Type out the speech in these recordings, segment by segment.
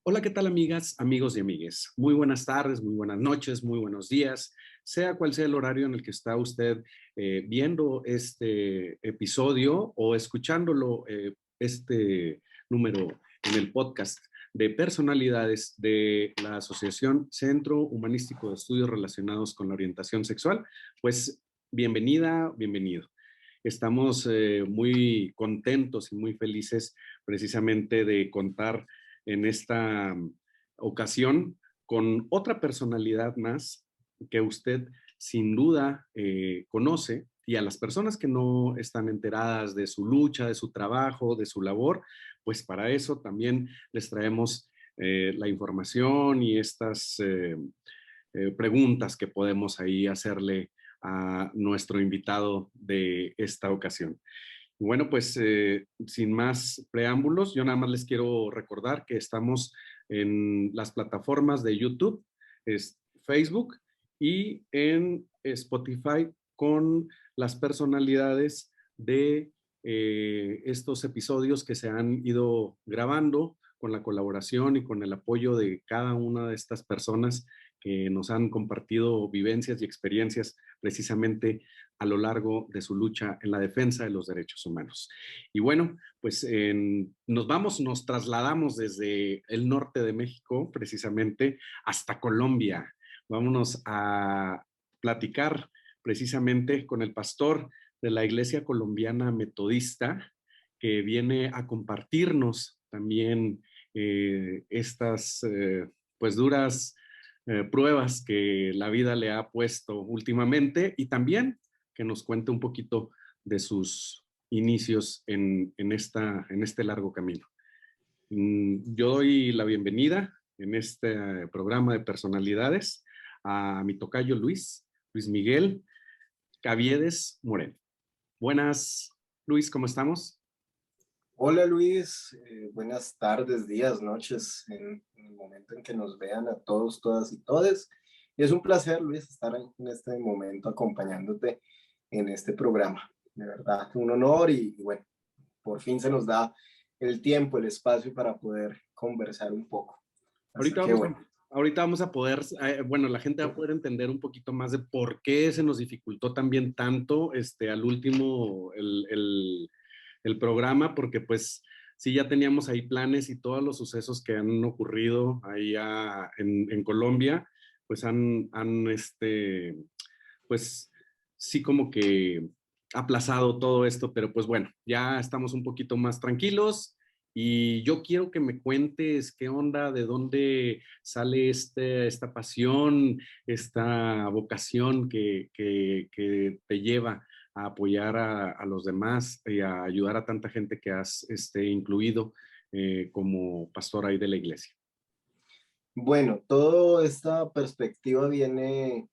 Hola, ¿qué tal amigas, amigos y amigues? Muy buenas tardes, muy buenas noches, muy buenos días, sea cual sea el horario en el que está usted viendo este episodio o escuchándolo, este número en el podcast de personalidades de la Asociación Centro Humanístico de Estudios Relacionados con la Orientación Sexual. Pues bienvenida, bienvenido. Estamos muy contentos y muy felices precisamente de contar en esta ocasión con otra personalidad más que usted sin duda conoce, y a las personas que no están enteradas de su lucha, de su trabajo, de su labor, pues para eso también les traemos la información y estas preguntas que podemos ahí hacerle a nuestro invitado de esta ocasión. Bueno, pues sin más preámbulos, yo nada más les quiero recordar que estamos en las plataformas de YouTube, Facebook y en Spotify con las personalidades de estos episodios que se han ido grabando con la colaboración y con el apoyo de cada una de estas personas que nos han compartido vivencias y experiencias precisamente a lo largo de su lucha en la defensa de los derechos humanos. Y bueno, pues nos trasladamos desde el norte de México precisamente hasta Colombia. Vámonos a platicar precisamente con el pastor de la Iglesia Colombiana Metodista, que viene a compartirnos también estas pues duras pruebas que la vida le ha puesto últimamente, y también que nos cuente un poquito de sus inicios en este largo camino. Yo doy la bienvenida en este programa de personalidades a mi tocayo Luis Miguel Caviedes Moreno. Buenas, Luis, ¿cómo estamos? Hola Luis, buenas tardes, días, noches, en el momento en que nos vean a todos, todas y todes. Y es un placer, Luis, estar en este momento acompañándote en este programa. De verdad, un honor y bueno, por fin se nos da el tiempo, el espacio para poder conversar un poco. Así Ahorita que vamos bueno. a, ahorita vamos a poder, bueno, la gente va a poder entender un poquito más de por qué se nos dificultó también tanto al último el programa, porque pues sí ya teníamos ahí planes y todos los sucesos que han ocurrido ahí en Colombia, pues pues sí como que aplazado todo esto, pero pues bueno, ya estamos un poquito más tranquilos. Y yo quiero que me cuentes qué onda, de dónde sale esta pasión, esta vocación que te lleva a apoyar a los demás y a ayudar a tanta gente que has incluido como pastor ahí de la iglesia. Bueno, toda esta perspectiva viene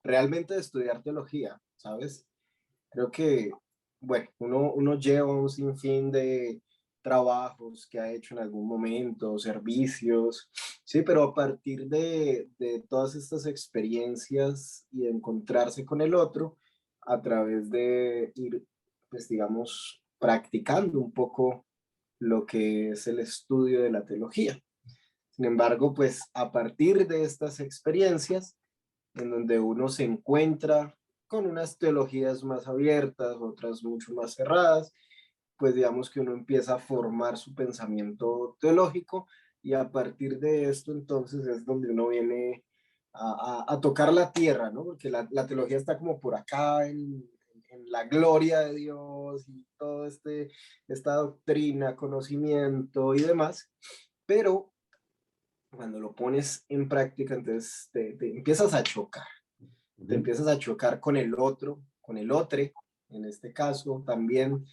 realmente de estudiar teología, ¿sabes? Creo que, bueno, uno lleva un sinfín de trabajos que ha hecho en algún momento, servicios, sí, pero a partir de todas estas experiencias y de encontrarse con el otro, a través de ir, pues digamos, practicando un poco lo que es el estudio de la teología. Sin embargo, pues a partir de estas experiencias, en donde uno se encuentra con unas teologías más abiertas, otras mucho más cerradas, pues digamos que uno empieza a formar su pensamiento teológico y a partir de esto entonces es donde uno viene a tocar la tierra, ¿no? Porque la teología está como por acá en la gloria de Dios y todo esta doctrina, conocimiento y demás, pero cuando lo pones en práctica, entonces te empiezas a chocar, Uh te -huh. empiezas a chocar con el otro, con el otro, en este caso también,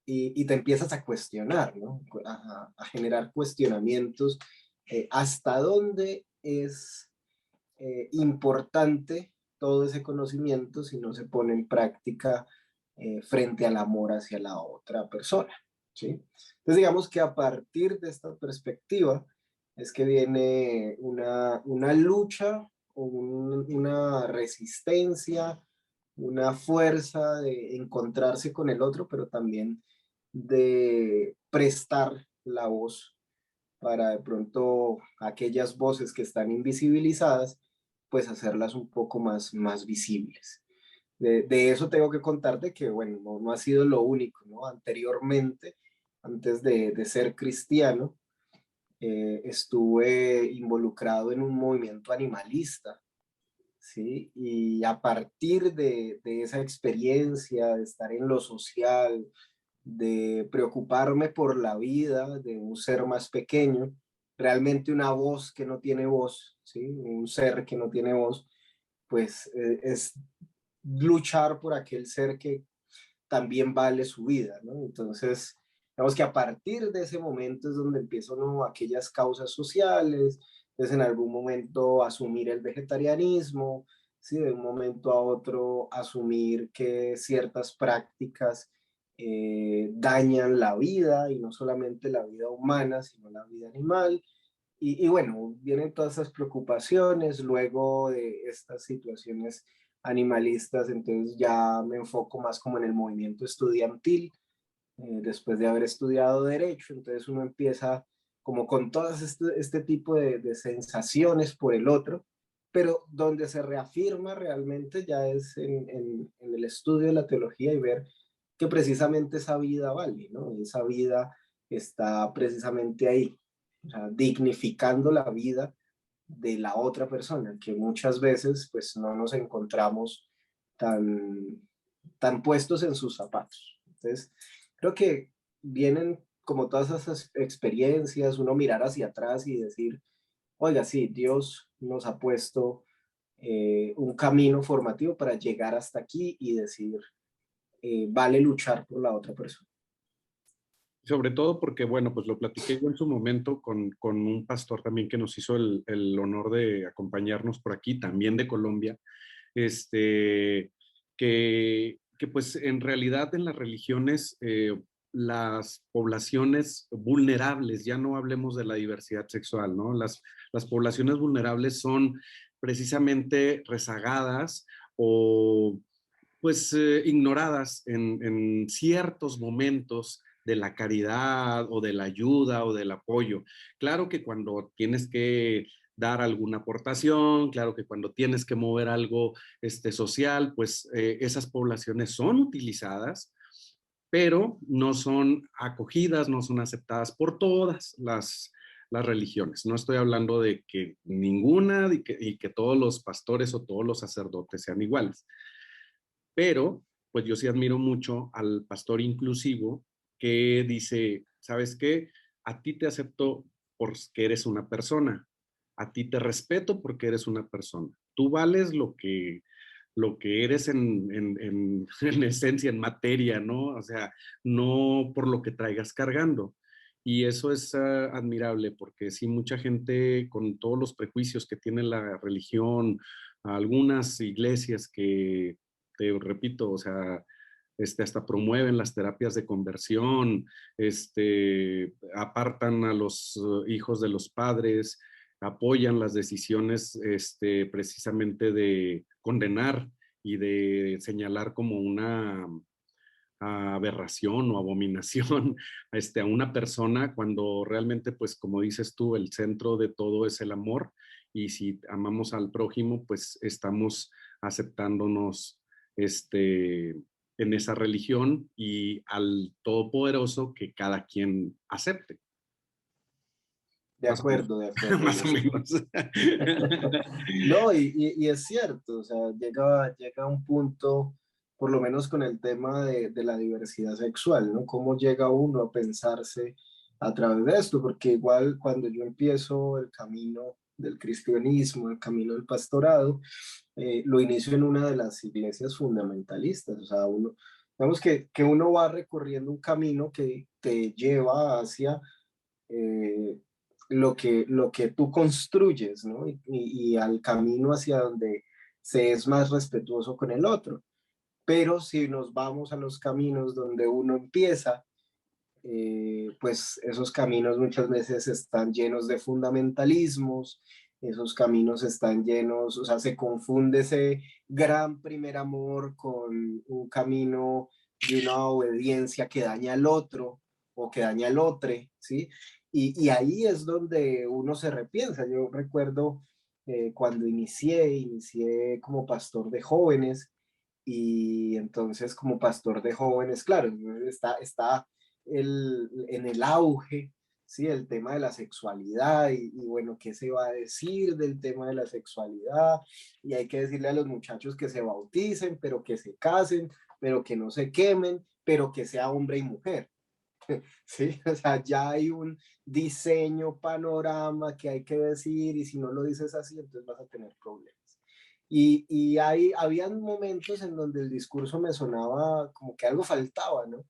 y te empiezas a cuestionar, ¿no? A generar cuestionamientos, hasta dónde es importante todo ese conocimiento si no se pone en práctica frente al amor hacia la otra persona, ¿sí? Entonces digamos que a partir de esta perspectiva es que viene una lucha, una resistencia, una fuerza de encontrarse con el otro, pero también de prestar la voz para de pronto aquellas voces que están invisibilizadas, pues hacerlas un poco más visibles. De eso tengo que contarte que, bueno, no ha sido lo único, ¿no? Anteriormente, antes de ser cristiano, estuve involucrado en un movimiento animalista, ¿sí? Y a partir de esa experiencia, de estar en lo social, de preocuparme por la vida de un ser más pequeño, realmente una voz que no tiene voz, ¿sí? Un ser que no tiene voz, pues es luchar por aquel ser que también vale su vida, ¿no? Entonces, digamos que a partir de ese momento es donde empiezan, ¿no?, aquellas causas sociales, es en algún momento asumir el vegetarianismo, ¿sí? De un momento a otro asumir que ciertas prácticas dañan la vida y no solamente la vida humana, sino la vida animal. Y bueno, vienen todas esas preocupaciones luego de estas situaciones animalistas, entonces ya me enfoco más como en el movimiento estudiantil, después de haber estudiado derecho, entonces uno empieza como con todas este tipo de sensaciones por el otro, pero donde se reafirma realmente ya es en el estudio de la teología y ver que precisamente esa vida vale, ¿no? Esa vida está precisamente ahí, o sea, dignificando la vida de la otra persona, que muchas veces pues no nos encontramos tan, tan puestos en sus zapatos. Entonces, creo que vienen como todas esas experiencias, uno mirar hacia atrás y decir, oiga, sí, Dios nos ha puesto un camino formativo para llegar hasta aquí y decir, vale luchar por la otra persona. Sobre todo porque, bueno, pues lo platiqué yo en su momento con un pastor también que nos hizo el honor de acompañarnos por aquí, también de Colombia, este, que pues en realidad en las religiones, las poblaciones vulnerables, ya no hablemos de la diversidad sexual, ¿no? Las poblaciones vulnerables son precisamente rezagadas o pues ignoradas en ciertos momentos de la caridad o de la ayuda o del apoyo. Claro que cuando tienes que dar alguna aportación, claro que cuando tienes que mover algo social, pues esas poblaciones son utilizadas, pero no son acogidas, no son aceptadas por todas las religiones. No estoy hablando de que ninguna y que todos los pastores o todos los sacerdotes sean iguales, pero pues yo sí admiro mucho al pastor inclusivo que dice, ¿sabes qué? A ti te acepto porque eres una persona, a ti te respeto porque eres una persona. Tú vales lo que eres en esencia, en materia, ¿no? O sea, no por lo que traigas cargando. Y eso es admirable porque sí, mucha gente con todos los prejuicios que tiene la religión, algunas iglesias que te repito, o sea, hasta promueven las terapias de conversión, apartan a los hijos de los padres, apoyan las decisiones precisamente de condenar y de señalar como una aberración o abominación a una persona cuando realmente, pues como dices tú, el centro de todo es el amor y si amamos al prójimo, pues estamos aceptándonos en esa religión y al Todopoderoso que cada quien acepte. De Más o menos. acuerdo, de acuerdo. Más o menos. No, y es cierto, o sea, llega un punto, por lo menos con el tema de la diversidad sexual, ¿no? ¿Cómo llega uno a pensarse a través de esto? Porque igual cuando yo empiezo el camino del cristianismo, el camino del pastorado, lo inicio en una de las iglesias fundamentalistas, o sea, uno, digamos que uno va recorriendo un camino que te lleva hacia eh, lo que tú construyes, ¿no? Y al camino hacia donde se es más respetuoso con el otro. Pero si nos vamos a los caminos donde uno empieza, pues esos caminos muchas veces están llenos de fundamentalismos, esos caminos están llenos, o sea, se confunde ese gran primer amor con un camino de una obediencia que daña al otro o que daña al otro, ¿sí? Y ahí es donde uno se repiensa. Yo recuerdo cuando inicié como pastor de jóvenes, y entonces como pastor de jóvenes, claro, está en el auge, ¿sí? El tema de la sexualidad y bueno, ¿qué se va a decir del tema de la sexualidad? Y hay que decirle a los muchachos que se bauticen, pero que se casen, pero que no se quemen, pero que sea hombre y mujer. Sí, o sea, ya hay un diseño, panorama que hay que decir y si no lo dices así, entonces vas a tener problemas. Habían momentos en donde el discurso me sonaba como que algo faltaba, ¿no?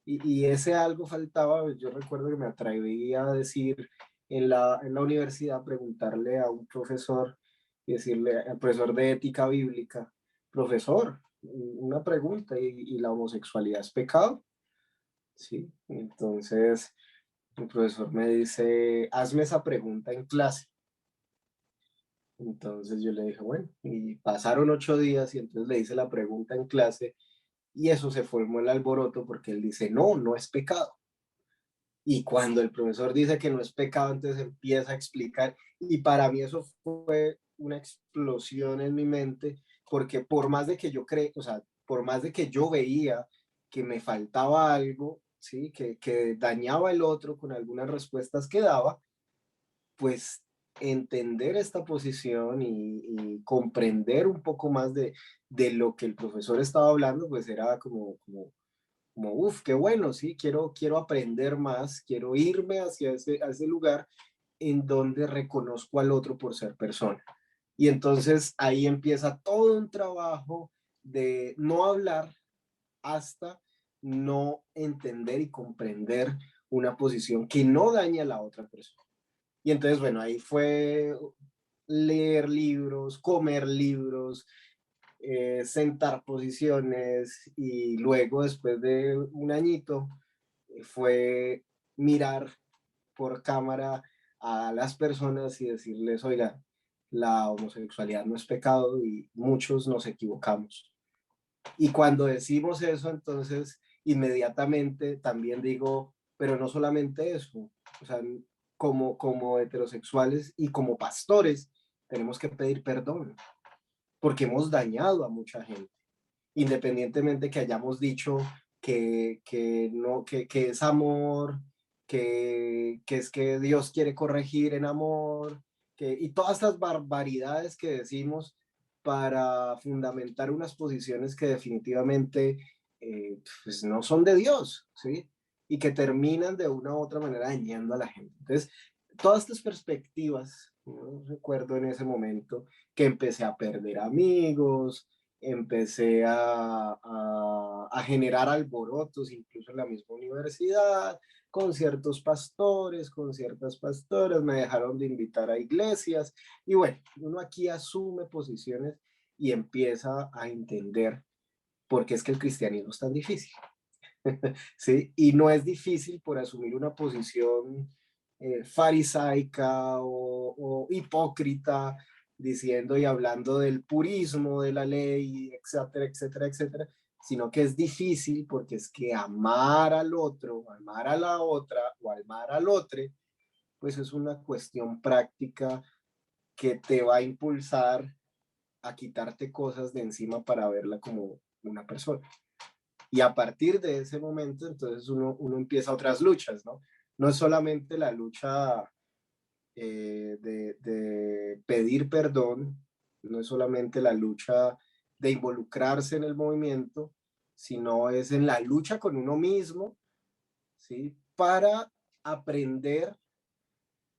Y ese algo faltaba, yo recuerdo que me atreví a decir en la universidad, preguntarle a un profesor y decirle, al profesor de ética bíblica, profesor, una pregunta, y la homosexualidad es pecado? Sí, entonces el profesor me dice, hazme esa pregunta en clase. Entonces yo le dije, bueno, y pasaron 8 días y entonces le hice la pregunta en clase y eso se formó el alboroto porque él dice, no, no es pecado. Y cuando el profesor dice que no es pecado, entonces empieza a explicar y para mí eso fue una explosión en mi mente porque por más de que yo o sea, por más de que yo veía que me faltaba algo, ¿sí? Que dañaba el otro con algunas respuestas que daba, pues entender esta posición y comprender un poco más de lo que el profesor estaba hablando, pues era como uff, qué bueno, sí, quiero aprender más, quiero irme hacia a ese lugar en donde reconozco al otro por ser persona. Y entonces ahí empieza todo un trabajo de no hablar hasta no entender y comprender una posición que no daña a la otra persona. Y entonces, bueno, ahí fue leer libros, comer libros, sentar posiciones y luego, después de un añito, fue mirar por cámara a las personas y decirles, oiga, la homosexualidad no es pecado y muchos nos equivocamos. Y cuando decimos eso, entonces inmediatamente también digo, pero no solamente eso, o sea, como heterosexuales y como pastores, tenemos que pedir perdón porque hemos dañado a mucha gente, independientemente que hayamos dicho no, que es amor, que es que Dios quiere corregir en amor, y todas estas barbaridades que decimos para fundamentar unas posiciones que definitivamente pues no son de Dios, ¿sí? Y que terminan de una u otra manera dañando a la gente. Entonces, todas estas perspectivas, ¿no? Recuerdo en ese momento que empecé a perder amigos, empecé a generar alborotos, incluso en la misma universidad, con ciertos pastores, con ciertas pastoras, me dejaron de invitar a iglesias, y bueno, uno aquí asume posiciones y empieza a entender por qué es que el cristianismo es tan difícil, ¿sí? Y no es difícil por asumir una posición farisaica o hipócrita, diciendo y hablando del purismo de la ley, etcétera, etcétera, etcétera, sino que es difícil porque es que amar al otro, amar a la otra o amar al otro, pues es una cuestión práctica que te va a impulsar a quitarte cosas de encima para verla como una persona. Y a partir de ese momento, entonces uno empieza otras luchas, ¿no? No es solamente la lucha de pedir perdón, no es solamente la lucha de involucrarse en el movimiento, sino es en la lucha con uno mismo, ¿sí? Para aprender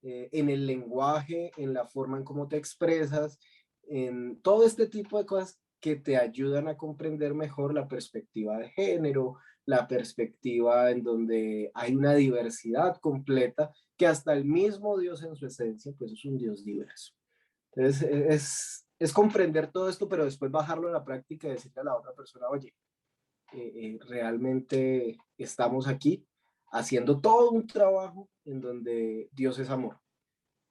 en el lenguaje, en la forma en cómo te expresas, en todo este tipo de cosas que te ayudan a comprender mejor la perspectiva de género, la perspectiva en donde hay una diversidad completa, que hasta el mismo Dios en su esencia, pues es un Dios diverso. Entonces, es comprender todo esto, pero después bajarlo a la práctica y decirle a la otra persona, oye, realmente estamos aquí haciendo todo un trabajo en donde Dios es amor,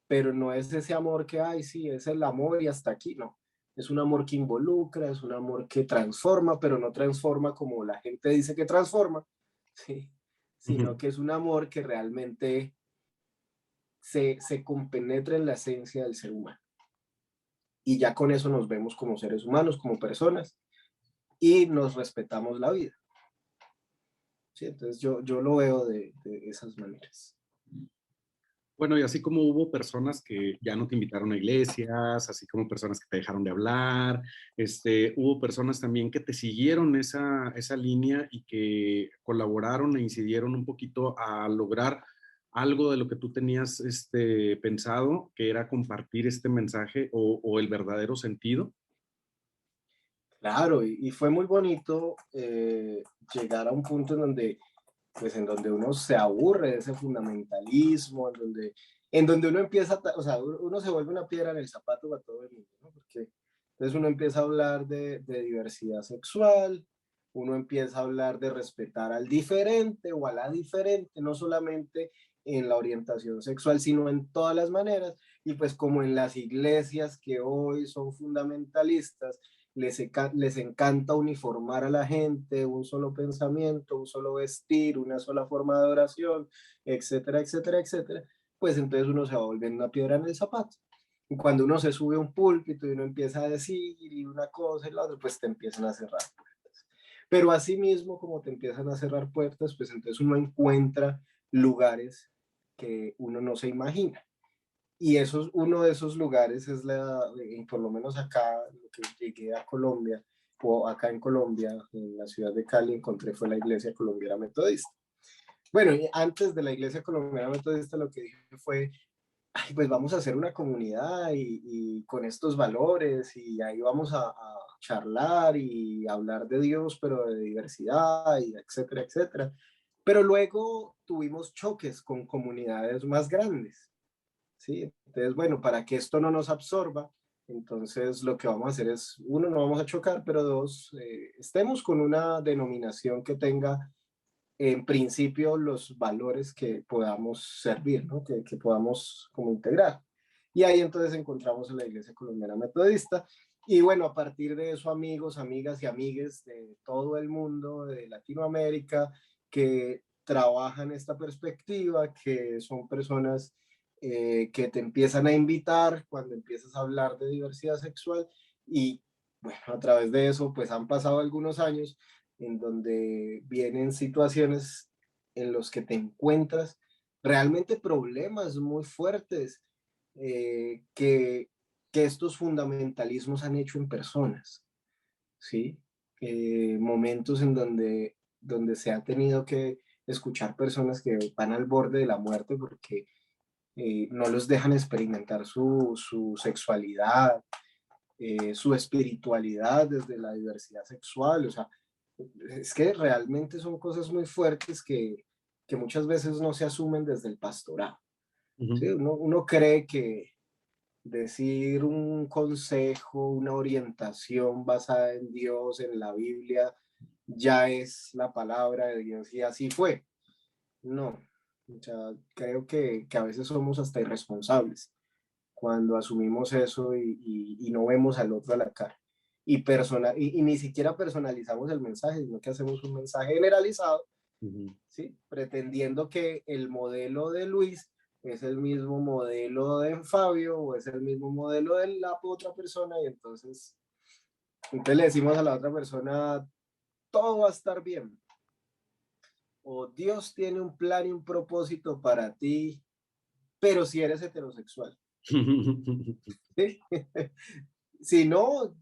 pero no es ese amor que, ay, sí, es el amor y hasta aquí, no. Es un amor que involucra, es un amor que transforma, pero no transforma como la gente dice que transforma, ¿sí? sino que es un amor que realmente se compenetra en la esencia del ser humano. Y ya con eso nos vemos como seres humanos, como personas, y nos respetamos la vida. ¿Sí? Entonces yo lo veo de esas maneras. Bueno, y así como hubo personas que ya no te invitaron a iglesias, así como personas que te dejaron de hablar, hubo personas también que te siguieron esa línea y que colaboraron e incidieron un poquito a lograr algo de lo que tú tenías pensado, que era compartir este mensaje o el verdadero sentido. Claro, y fue muy bonito llegar a un punto en donde, pues, en donde uno se aburre de ese fundamentalismo, en donde uno empieza, o sea, uno se vuelve una piedra en el zapato para todo el mundo, ¿no? Porque entonces uno empieza a hablar de diversidad sexual, uno empieza a hablar de respetar al diferente o a la diferente, no solamente en la orientación sexual, sino en todas las maneras. Y pues como en las iglesias que hoy son fundamentalistas, les encanta uniformar a la gente, un solo pensamiento, un solo vestir, una sola forma de oración, etcétera, etcétera, etcétera, pues entonces uno se va volviendo una piedra en el zapato. Y cuando uno se sube a un púlpito y uno empieza a decir y una cosa y la otra, pues te empiezan a cerrar puertas. Pero así mismo como te empiezan a cerrar puertas, pues entonces uno encuentra lugares que uno no se imagina. Y eso, uno de esos lugares es por lo menos acá, lo que llegué a Colombia, o acá en Colombia, en la ciudad de Cali, encontré fue la Iglesia Colombiana Metodista. Bueno, y antes de la Iglesia Colombiana Metodista lo que dije fue, ay, pues vamos a hacer una comunidad y con estos valores y ahí vamos a charlar y hablar de Dios, pero de diversidad y etcétera, etcétera. Pero luego tuvimos choques con comunidades más grandes. ¿Sí? Entonces, bueno, para que esto no nos absorba, entonces lo que vamos a hacer es, uno, no vamos a chocar, pero dos, estemos con una denominación que tenga en principio los valores que podamos servir, ¿no? Que podamos como integrar. Y ahí entonces encontramos a la Iglesia Colombiana Metodista. Y bueno, a partir de eso, amigos, amigas y amigues de todo el mundo, de Latinoamérica, que trabajan esta perspectiva, que son personas que te empiezan a invitar cuando empiezas a hablar de diversidad sexual. Y bueno, a través de eso, pues han pasado algunos años en donde vienen situaciones en los que te encuentras realmente problemas muy fuertes que estos fundamentalismos han hecho en personas, ¿sí? Momentos en donde se ha tenido que escuchar personas que van al borde de la muerte porque no los dejan experimentar su sexualidad, su espiritualidad desde la diversidad sexual, o sea, es que realmente son cosas muy fuertes que muchas veces no se asumen desde el pastorado. ¿Sí? Uno cree que decir un consejo, una orientación basada en Dios, en la Biblia, ya es la palabra de Dios y así fue. No, o sea, creo que a veces somos hasta irresponsables cuando asumimos eso y no vemos al otro a la cara. Y ni siquiera personalizamos el mensaje, sino que hacemos un mensaje generalizado, ¿sí? Pretendiendo que el modelo de Luis es el mismo modelo de Fabio o es el mismo modelo de la otra persona y entonces le decimos a la otra persona, todo va a estar bien. O Dios tiene un plan y un propósito para ti, pero si eres heterosexual. ¿Sí? Si no,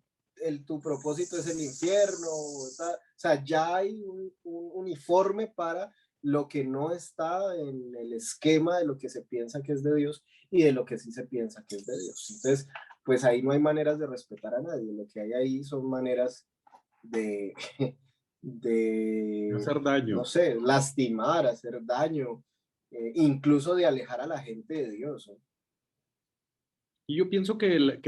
tu propósito es el infierno, o sea, ya hay un uniforme para lo que no está en el esquema de lo que se piensa que es de Dios y de lo que sí se piensa que es de Dios. Entonces, pues ahí no hay maneras de respetar a nadie, lo que hay ahí son maneras de, Hacer no daño. sé, lastimar, hacer daño, incluso de alejar a la gente de Dios, ¿no? Y yo pienso que,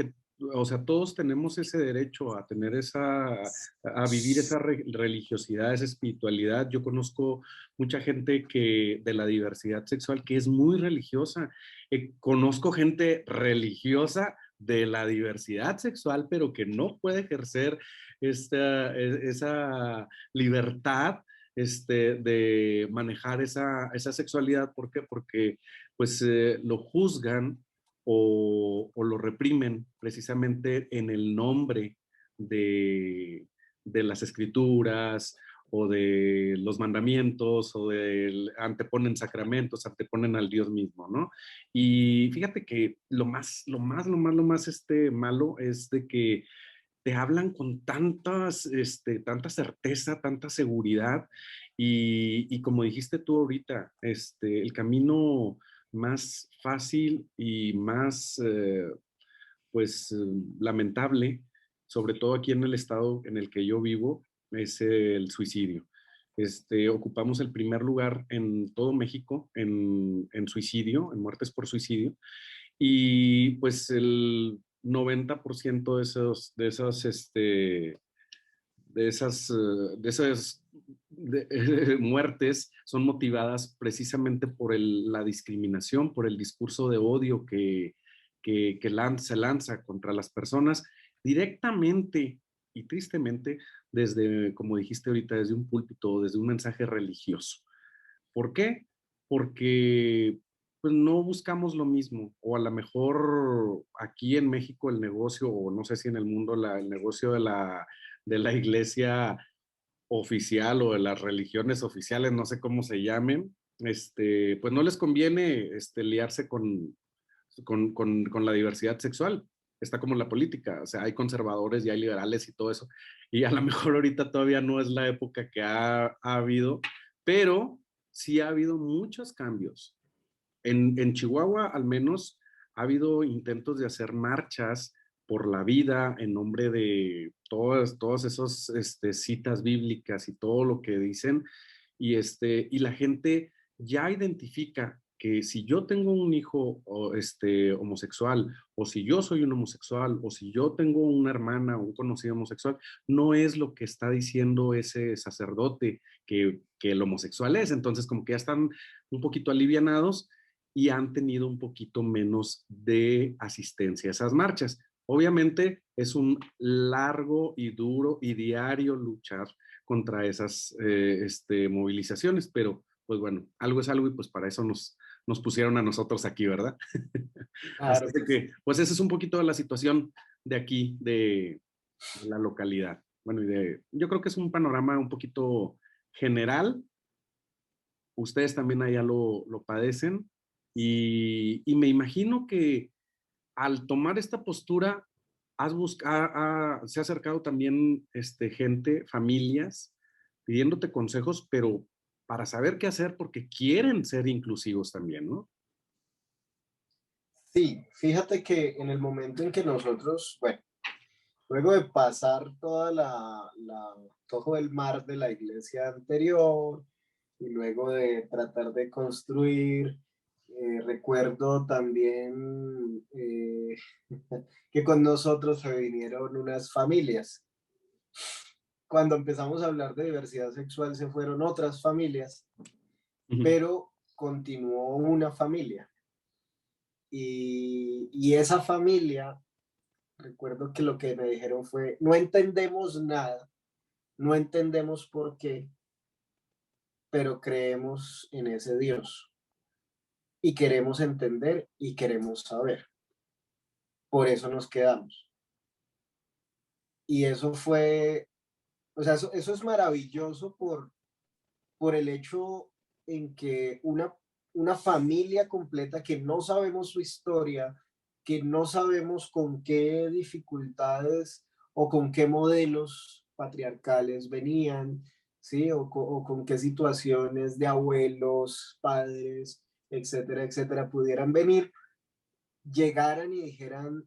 o sea, todos tenemos ese derecho a tener a vivir esa religiosidad, esa espiritualidad. Yo conozco mucha gente de la diversidad sexual que es muy religiosa. Conozco gente religiosa de la diversidad sexual, pero que no puede ejercer esa libertad de manejar esa sexualidad. ¿Por qué? Porque pues lo juzgan o lo reprimen precisamente en el nombre de las escrituras o de los mandamientos o anteponen sacramentos, anteponen al Dios mismo, ¿no? Y fíjate que lo más malo es de que te hablan con tanta certeza, tanta seguridad y como dijiste tú ahorita, el camino más fácil y más, pues, lamentable, sobre todo aquí en el estado en el que yo vivo, es el suicidio. Ocupamos el primer lugar en todo México en suicidio, en muertes por suicidio, y pues el 90% de esas muertes son motivadas precisamente por la discriminación, por el discurso de odio que se lanza contra las personas directamente y tristemente desde, como dijiste ahorita, desde un púlpito, desde un mensaje religioso. ¿Por qué? Porque pues no buscamos lo mismo, o a lo mejor aquí en México el negocio, o no sé si en el mundo el negocio de la iglesia oficial o de las religiones oficiales, no sé cómo se llamen, pues no les conviene liarse con la diversidad sexual. Está como la política, o sea, hay conservadores y hay liberales y todo eso, y a lo mejor ahorita todavía no es la época que ha habido, pero sí ha habido muchos cambios. En Chihuahua, al menos, ha habido intentos de hacer marchas por la vida en nombre de todas esas citas bíblicas y todo lo que dicen. Y la gente ya identifica que si yo tengo un hijo homosexual, o si yo soy un homosexual, o si yo tengo una hermana o un conocido homosexual, no es lo que está diciendo ese sacerdote que el homosexual es. Entonces, como que ya están un poquito alivianados y han tenido un poquito menos de asistencia a esas marchas. Obviamente es un largo y duro y diario luchar contra esas movilizaciones, pero pues bueno, algo es algo y pues para eso nos pusieron a nosotros aquí, ¿verdad? Así Claro que que, sí. pues esa es un poquito de la situación de aquí, de la localidad. Bueno, yo creo que es un panorama un poquito general. Ustedes también allá lo padecen y me imagino que al tomar esta postura se ha acercado también gente, familias, pidiéndote consejos, pero para saber qué hacer porque quieren ser inclusivos también, ¿no? Sí, fíjate que en el momento en que nosotros, bueno, luego de pasar todo el mar de la iglesia anterior y luego de tratar de construir, recuerdo también que con nosotros se vinieron unas familias. Cuando empezamos a hablar de diversidad sexual se fueron otras familias, Ujú. pero continuó una familia. Y esa familia, recuerdo que lo que me dijeron fue, no entendemos nada, no entendemos por qué, pero creemos en ese Dios y queremos entender y queremos saber. Por eso nos quedamos. Y eso fue, o sea, eso es maravilloso por el hecho en que una familia completa que no sabemos su historia, que no sabemos con qué dificultades o con qué modelos patriarcales venían, ¿sí? O con qué situaciones de abuelos, padres, etcétera, etcétera, pudieran venir, llegaran y dijeran,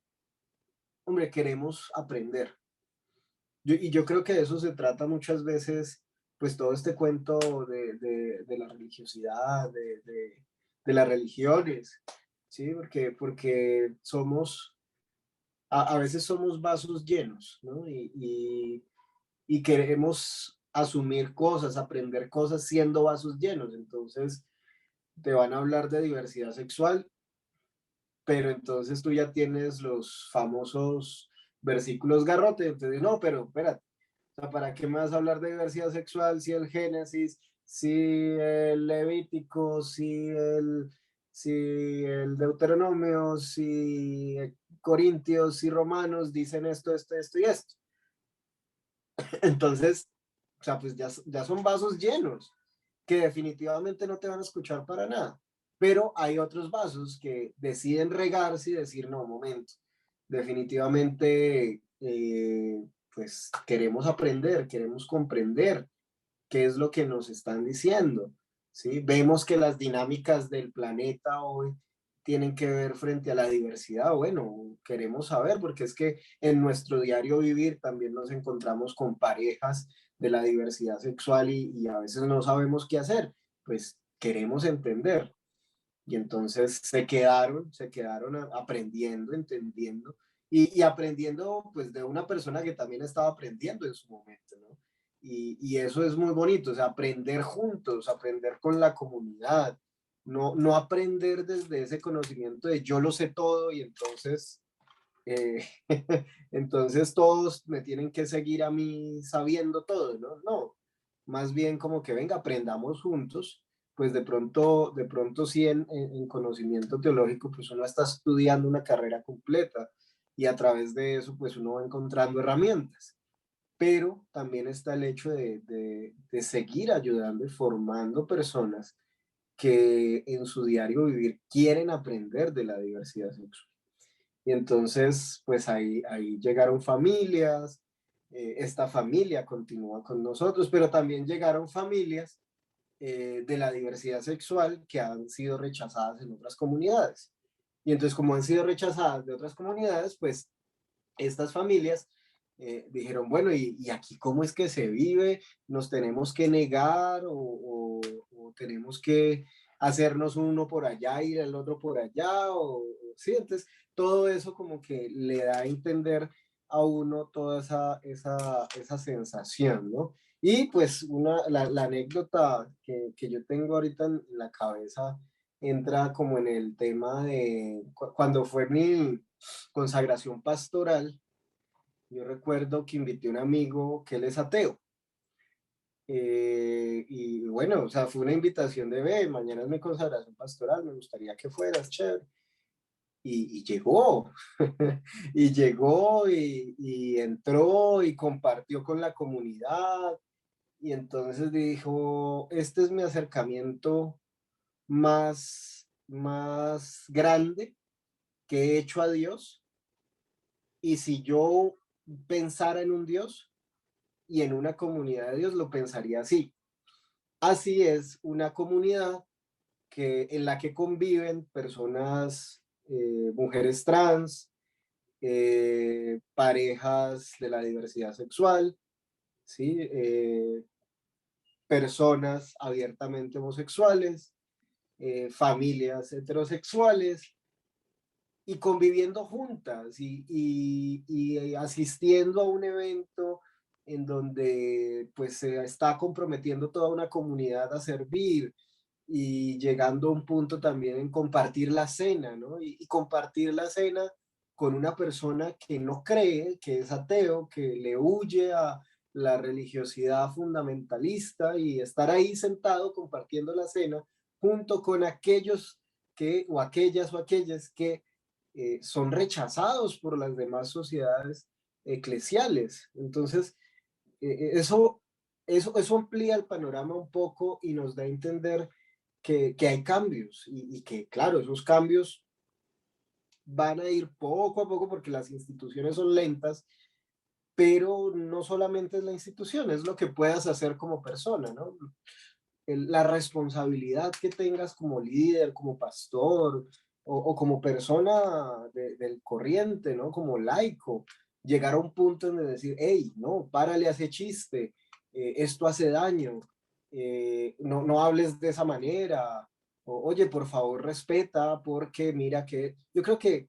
hombre, queremos aprender. Y yo creo que de eso se trata muchas veces, pues todo este cuento de la religiosidad, de las religiones, ¿sí? Porque somos, a veces somos vasos llenos, ¿no? Y queremos asumir cosas, aprender cosas siendo vasos llenos. Entonces, te van a hablar de diversidad sexual, pero entonces tú ya tienes los famosos versículos garrote, entonces, no, pero espérate. O sea, ¿para qué me vas a hablar de diversidad sexual si el Génesis, si el Levítico, si el Deuteronomio, si Corintios y Romanos dicen esto y esto? Entonces, o sea, pues ya son vasos llenos que definitivamente no te van a escuchar para nada. Pero hay otros vasos que deciden regarse y decir, no, momento, definitivamente, pues queremos aprender, queremos comprender qué es lo que nos están diciendo, ¿sí? Vemos que las dinámicas del planeta hoy tienen que ver frente a la diversidad. Bueno, queremos saber, porque es que en nuestro diario vivir también nos encontramos con parejas de la diversidad sexual y a veces no sabemos qué hacer. Pues queremos entender. Y entonces se quedaron aprendiendo, entendiendo y aprendiendo pues de una persona que también estaba aprendiendo en su momento, ¿no? Y eso es muy bonito, o sea, aprender juntos, aprender con la comunidad, no aprender desde ese conocimiento de yo lo sé todo y entonces, eh, entonces todos me tienen que seguir a mí sabiendo todo, ¿no? No, más bien como que venga, aprendamos juntos, pues de pronto sí en conocimiento teológico, pues uno está estudiando una carrera completa y a través de eso, pues uno va encontrando herramientas. Pero también está el hecho de seguir ayudando y formando personas que en su diario vivir quieren aprender de la diversidad sexual. Y entonces, pues ahí llegaron familias, esta familia continúa con nosotros, pero también llegaron familias de la diversidad sexual que han sido rechazadas en otras comunidades. Y entonces, como han sido rechazadas de otras comunidades, pues estas familias dijeron, bueno, ¿y aquí cómo es que se vive? ¿Nos tenemos que negar o tenemos que hacernos uno por allá y el otro por allá? Sí, entonces todo eso como que le da a entender a uno toda esa sensación, ¿no? Y pues la anécdota que yo tengo ahorita en la cabeza entra como en el tema de cuando fue mi consagración pastoral. Yo recuerdo que invité a un amigo que él es ateo. Y bueno, o sea, fue una invitación de, ve, mañana es mi consagración pastoral, me gustaría que fueras, chévere. Y llegó, y llegó y entró y compartió con la comunidad. Y entonces dijo, este es mi acercamiento más grande que he hecho a Dios. Y si yo pensara en un Dios, y en una comunidad de Dios lo pensaría así. Así es una comunidad en la que conviven personas, mujeres trans, parejas de la diversidad sexual, ¿sí? Personas abiertamente homosexuales, familias heterosexuales, y conviviendo juntas y asistiendo a un evento en donde pues se está comprometiendo toda una comunidad a servir y llegando a un punto también en compartir la cena, ¿no? Y compartir la cena con una persona que no cree, que es ateo, que le huye a la religiosidad fundamentalista y estar ahí sentado compartiendo la cena junto con aquellos o aquellas o aquellas que son rechazados por las demás sociedades eclesiales. Entonces, eso amplía el panorama un poco y nos da a entender que hay cambios y que, claro, esos cambios van a ir poco a poco porque las instituciones son lentas, pero no solamente es la institución, es lo que puedas hacer como persona, ¿no? La responsabilidad que tengas como líder, como pastor o como persona del corriente, ¿no? Como laico, llegar a un punto en decir, hey, no, párale a ese chiste, esto hace daño, no hables de esa manera, oye, por favor, respeta, porque mira que yo creo que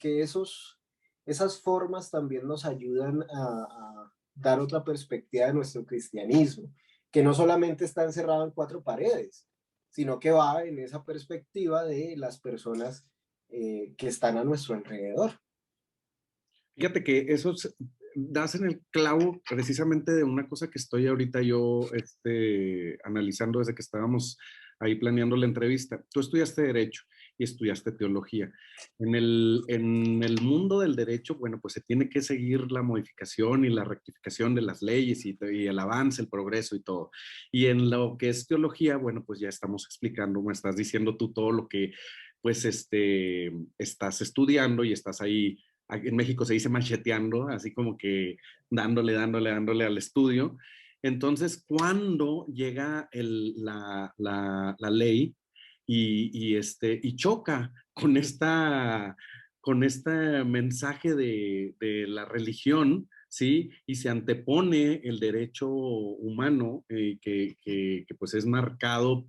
esas formas también nos ayudan a dar otra perspectiva de nuestro cristianismo, que no solamente está encerrado en cuatro paredes, sino que va en esa perspectiva de las personas que están a nuestro alrededor. Fíjate que das en el clavo precisamente de una cosa que estoy ahorita yo analizando desde que estábamos ahí planeando la entrevista. Tú estudiaste Derecho y estudiaste Teología. En el mundo del derecho, bueno, pues se tiene que seguir la modificación y la rectificación de las leyes y el avance, el progreso y todo. Y en lo que es teología, bueno, pues ya estamos explicando, me estás diciendo tú todo lo que pues estás estudiando y estás ahí, en México se dice macheteando, así como que dándole al estudio. Entonces, cuando llega la ley y choca con este mensaje de la religión, ¿sí? Y se antepone el derecho humano que pues es marcado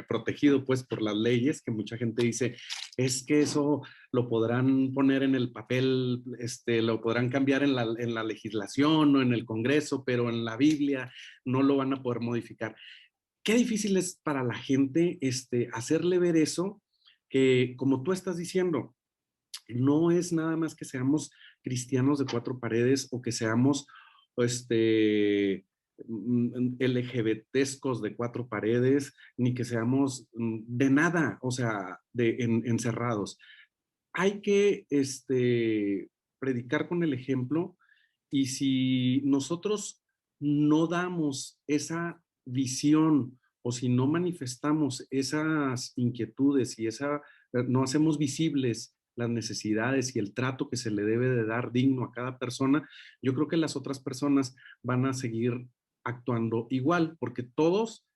protegido pues por las leyes, que mucha gente dice, es que eso lo podrán poner en el papel, lo podrán cambiar en la legislación o en el Congreso, pero en la Biblia no lo van a poder modificar. Qué difícil es para la gente hacerle ver eso, que como tú estás diciendo, no es nada más que seamos cristianos de cuatro paredes o que seamos LGBTescos de cuatro paredes, ni que seamos de nada, o sea, encerrados. Hay que predicar con el ejemplo, y si nosotros no damos esa visión o si no manifestamos esas inquietudes y no hacemos visibles las necesidades y el trato que se le debe de dar digno a cada persona, yo creo que las otras personas van a seguir actuando igual, porque todos,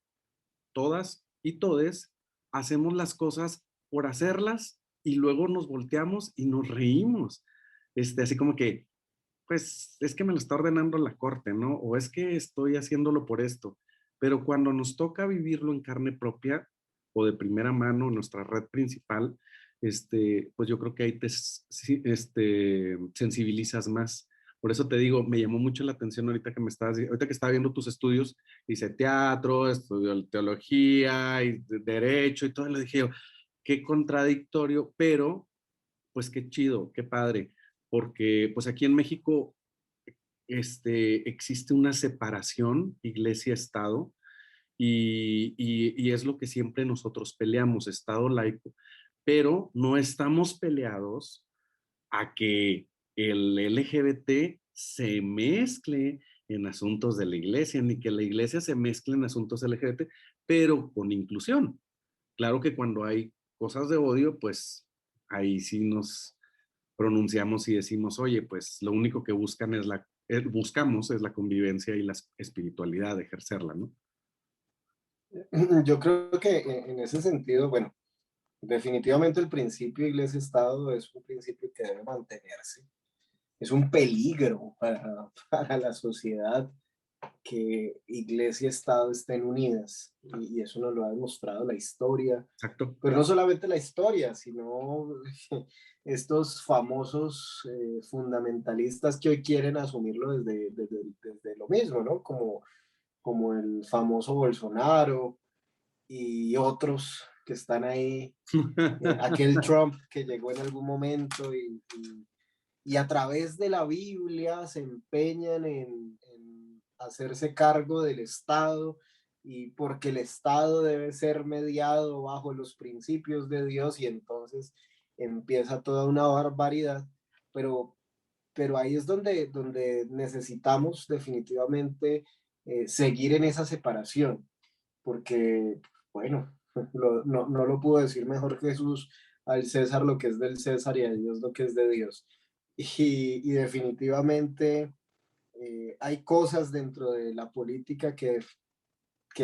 todas y todes hacemos las cosas por hacerlas y luego nos volteamos y nos reímos. Así como que, pues es que me lo está ordenando la corte, ¿no? O es que estoy haciéndolo por esto. Pero cuando nos toca vivirlo en carne propia o de primera mano, nuestra red principal, pues yo creo que ahí sensibilizas más. Por eso te digo, me llamó mucho la atención ahorita que estaba viendo tus estudios, hice teatro, estudió teología y derecho y todo, y le dije yo, qué contradictorio, pero pues qué chido, qué padre, porque pues aquí en México existe una separación iglesia-estado y es lo que siempre nosotros peleamos, estado laico, pero no estamos peleados a que el LGBT se mezcle en asuntos de la iglesia, ni que la iglesia se mezcle en asuntos LGBT, pero con inclusión. Claro que cuando hay cosas de odio, pues ahí sí nos pronunciamos y decimos, oye, pues lo único que buscamos es la convivencia y la espiritualidad, ejercerla, ¿no? Yo creo que en ese sentido, bueno, definitivamente el principio iglesia-estado es un principio que debe mantenerse. Es un peligro para la sociedad que iglesia y Estado estén unidas, y eso nos lo ha demostrado la historia, Exacto. pero no solamente la historia, sino estos famosos fundamentalistas que hoy quieren asumirlo desde lo mismo, ¿no? Como el famoso Bolsonaro y otros que están ahí, aquel Trump que llegó en algún momento y a través de la Biblia se empeñan en hacerse cargo del Estado, y porque el Estado debe ser mediado bajo los principios de Dios, y entonces empieza toda una barbaridad, pero, pero ahí es donde necesitamos definitivamente seguir en esa separación, porque, bueno, no lo pudo decir mejor Jesús: al César lo que es del César y a Dios lo que es de Dios. Y definitivamente hay cosas dentro de la política que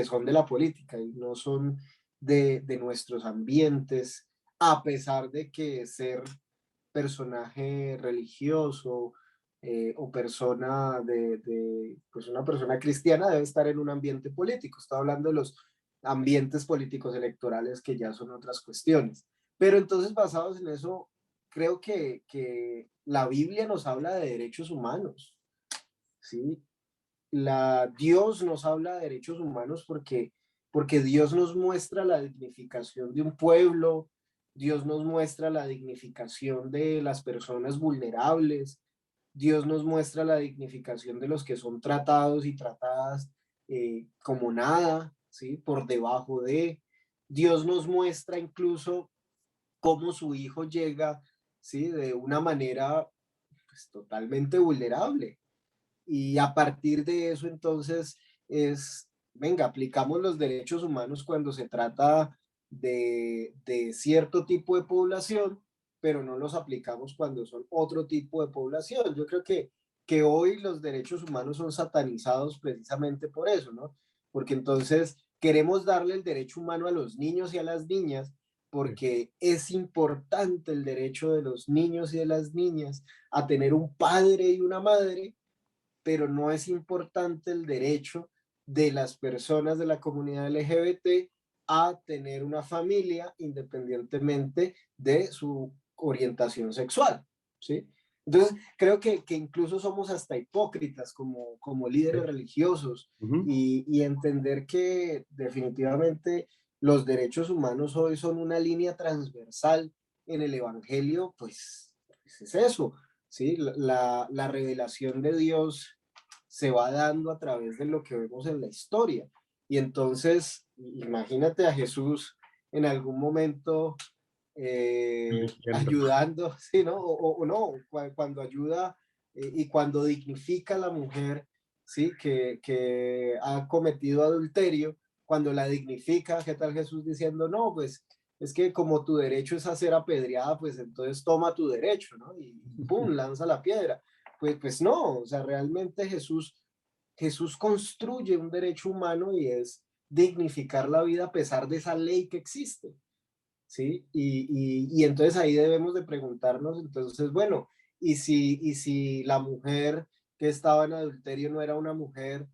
son de la política y no son de nuestros ambientes, a pesar de que ser personaje religioso o persona pues una persona cristiana debe estar en un ambiente político. Estoy hablando de los ambientes políticos electorales, que ya son otras cuestiones. Pero entonces, basados en eso, creo que la Biblia nos habla de derechos humanos, ¿sí? Dios nos habla de derechos humanos porque Dios nos muestra la dignificación de un pueblo, Dios nos muestra la dignificación de las personas vulnerables, Dios nos muestra la dignificación de los que son tratados y tratadas como nada, ¿sí? Por debajo de. Dios nos muestra incluso cómo su hijo llega, ¿sí? De una manera pues, totalmente vulnerable. Y a partir de eso, entonces, venga, aplicamos los derechos humanos cuando se trata de cierto tipo de población, pero no los aplicamos cuando son otro tipo de población. Yo creo que hoy los derechos humanos son satanizados precisamente por eso, ¿no? Porque entonces queremos darle el derecho humano a los niños y a las niñas, porque es importante el derecho de los niños y de las niñas a tener un padre y una madre, pero no es importante el derecho de las personas de la comunidad LGBT a tener una familia independientemente de su orientación sexual, ¿sí? Entonces, creo que incluso somos hasta hipócritas como líderes religiosos Ujú. y entender que definitivamente los derechos humanos hoy son una línea transversal en el Evangelio, pues es eso, ¿sí? La revelación de Dios se va dando a través de lo que vemos en la historia. Y entonces, imagínate a Jesús en algún momento Eligiendo. ayudando, ¿sí, no? O no, cuando ayuda y cuando dignifica a la mujer, ¿sí? Que ha cometido adulterio, cuando la dignifica, ¿qué tal Jesús diciendo, no, pues es que como tu derecho es a ser apedreada, pues entonces toma tu derecho, ¿no? Y pum, lanza la piedra. Pues no, o sea, realmente Jesús construye un derecho humano y es dignificar la vida a pesar de esa ley que existe, ¿sí? Y entonces ahí debemos de preguntarnos, entonces, bueno, y si la mujer que estaba en adulterio no era una mujer,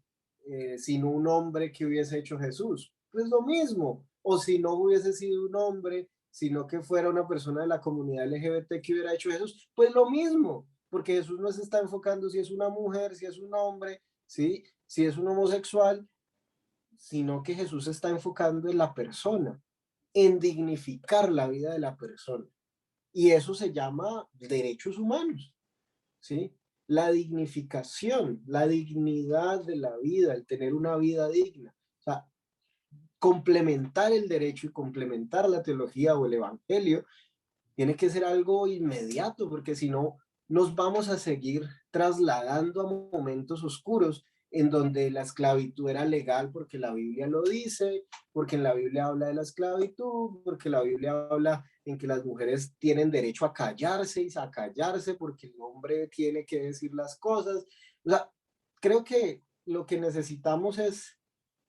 sino un hombre que hubiese hecho Jesús, pues lo mismo, o si no hubiese sido un hombre, sino que fuera una persona de la comunidad LGBT que hubiera hecho Jesús, pues lo mismo, porque Jesús no se está enfocando si es una mujer, si es un hombre, ¿sí? Si es un homosexual, sino que Jesús se está enfocando en la persona, en dignificar la vida de la persona. Y eso se llama derechos humanos, ¿sí? La dignificación, la dignidad de la vida, el tener una vida digna. O sea, complementar el derecho y complementar la teología o el evangelio tiene que ser algo inmediato, porque si no, nos vamos a seguir trasladando a momentos oscuros en donde la esclavitud era legal porque la Biblia lo dice, porque en la Biblia habla de la esclavitud, porque la Biblia habla en que las mujeres tienen derecho a callarse y a callarse porque el hombre tiene que decir las cosas. O sea, creo que lo que necesitamos es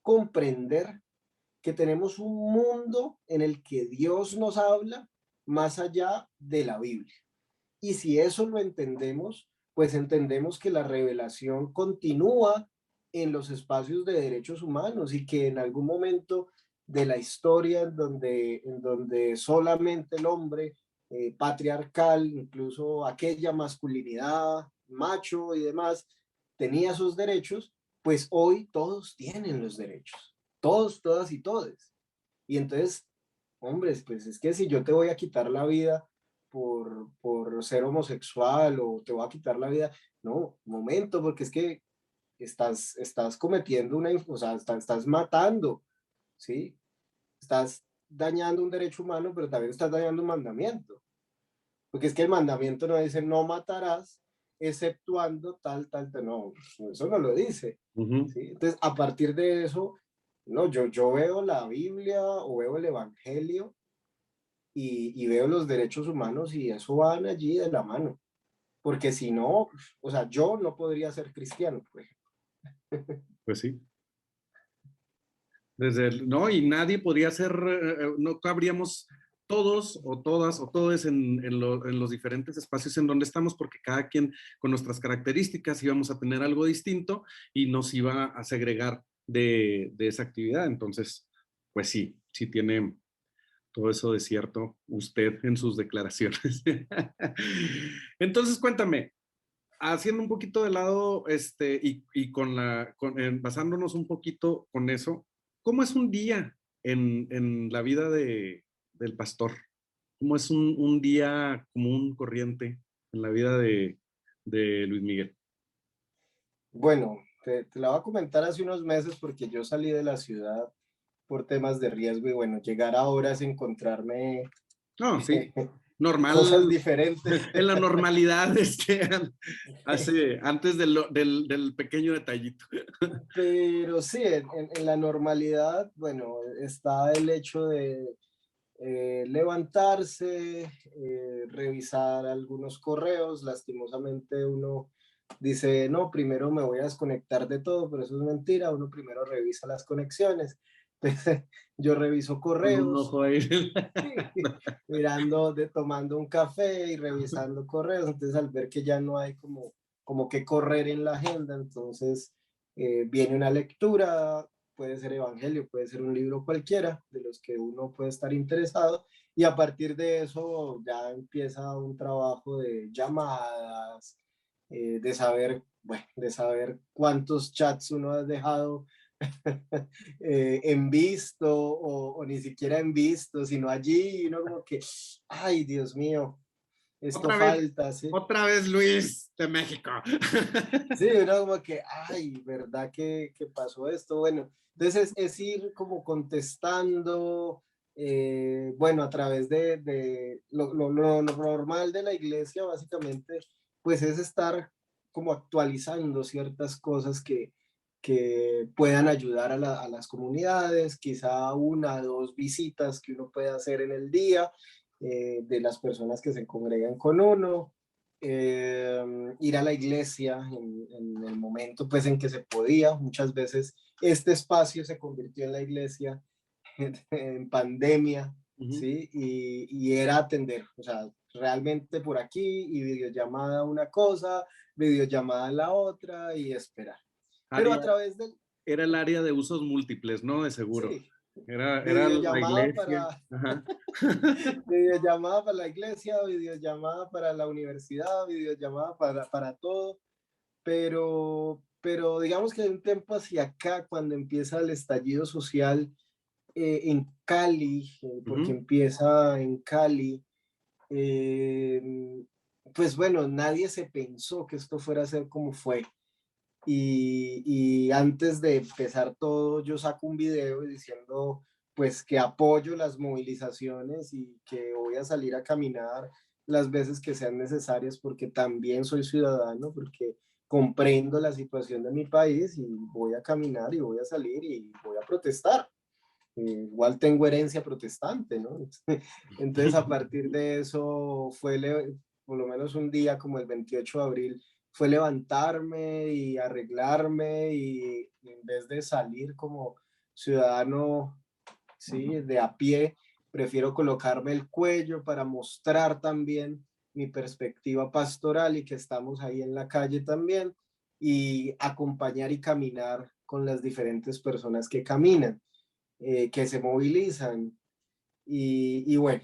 comprender que tenemos un mundo en el que Dios nos habla más allá de la Biblia. Y si eso lo entendemos, pues entendemos que la revelación continúa en los espacios de derechos humanos y que en algún momento de la historia en donde solamente el hombre patriarcal, incluso aquella masculinidad, macho y demás, tenía sus derechos, pues hoy todos tienen los derechos, todos, todas y todes. Y entonces, hombres, pues es que si yo te voy a quitar la vida por ser homosexual o te voy a quitar la vida, no, momento, porque es que estás cometiendo o sea, estás matando, ¿sí? Estás dañando un derecho humano, pero también estás dañando un mandamiento. Porque es que el mandamiento no dice no matarás, exceptuando tal, tal, tal. No, eso no lo dice. Ujú. ¿Sí? Entonces, a partir de eso, no, yo veo la Biblia o veo el Evangelio y veo los derechos humanos y eso van allí de la mano. Porque si no, o sea, yo no podría ser cristiano, por ejemplo. Pues sí. No, y nadie podría ser, no cabríamos todos o todas o todos en los diferentes espacios en donde estamos, porque cada quien con nuestras características íbamos a tener algo distinto y nos iba a segregar de esa actividad. Entonces, pues sí, sí tiene todo eso de cierto usted en sus declaraciones. Entonces, cuéntame, haciendo un poquito de lado, y basándonos un poquito con eso, ¿cómo es un día en la vida del pastor? ¿Cómo es un día común, corriente en la vida de Luis Miguel? Bueno, te la voy a comentar hace unos meses porque yo salí de la ciudad por temas de riesgo y bueno, llegar ahora es encontrarme No, sí, cosas normal, diferentes. en la normalidad, antes del pequeño detallito. Pero sí, en la normalidad, bueno, está el hecho de levantarse, revisar algunos correos. Lastimosamente uno dice, no, primero me voy a desconectar de todo, pero eso es mentira. Uno primero revisa las conexiones. Entonces, yo reviso Con un correos, ojo ahí. mirando, tomando un café y revisando correos. Entonces, al ver que ya no hay como que correr en la agenda, entonces viene una lectura, puede ser evangelio, puede ser un libro cualquiera de los que uno puede estar interesado. Y a partir de eso ya empieza un trabajo de llamadas, de saber, bueno, de saber cuántos chats uno ha dejado en visto o ni siquiera en visto, sino allí, y uno como que, ay, Dios mío, esto Otra vez, falta, ¿sí? otra vez Luis de México. Sí, uno como que, ay, ¿verdad que pasó esto? Bueno, entonces es ir como contestando, bueno, a través de lo normal de la iglesia, básicamente, pues es estar como actualizando ciertas cosas que puedan ayudar a las comunidades, quizá una, dos visitas que uno puede hacer en el día, de las personas que se congregan con uno, ir a la iglesia en el momento pues en que se podía. Muchas veces este espacio se convirtió en la iglesia en pandemia, Ujú. ¿sí? Y era atender, o sea, realmente por aquí y videollamada una cosa, videollamada la otra y esperar. Pero a Área, través del, era el área de usos múltiples, ¿no? De seguro. sí, Era la videollamada iglesia. para, Ajá. videollamada para la iglesia, videollamada para la universidad, videollamada para todo. Pero digamos que de un tiempo hacia acá, cuando empieza el estallido social en Cali, porque Ujú. empieza en Cali, eh, pues bueno, nadie se pensó que esto fuera a ser como fue. Y antes de empezar todo, yo saco un video diciendo pues que apoyo las movilizaciones y que voy a salir a caminar las veces que sean necesarias porque también soy ciudadano, porque comprendo la situación de mi país y voy a caminar y voy a salir y voy a protestar. Igual tengo herencia protestante, ¿no? Entonces a partir de eso fue, por lo menos un día como el 28 de abril, fue levantarme y arreglarme y en vez de salir como ciudadano, sí, de a pie, prefiero colocarme el cuello para mostrar también mi perspectiva pastoral y que estamos ahí en la calle también y acompañar y caminar con las diferentes personas que caminan, que se movilizan y bueno,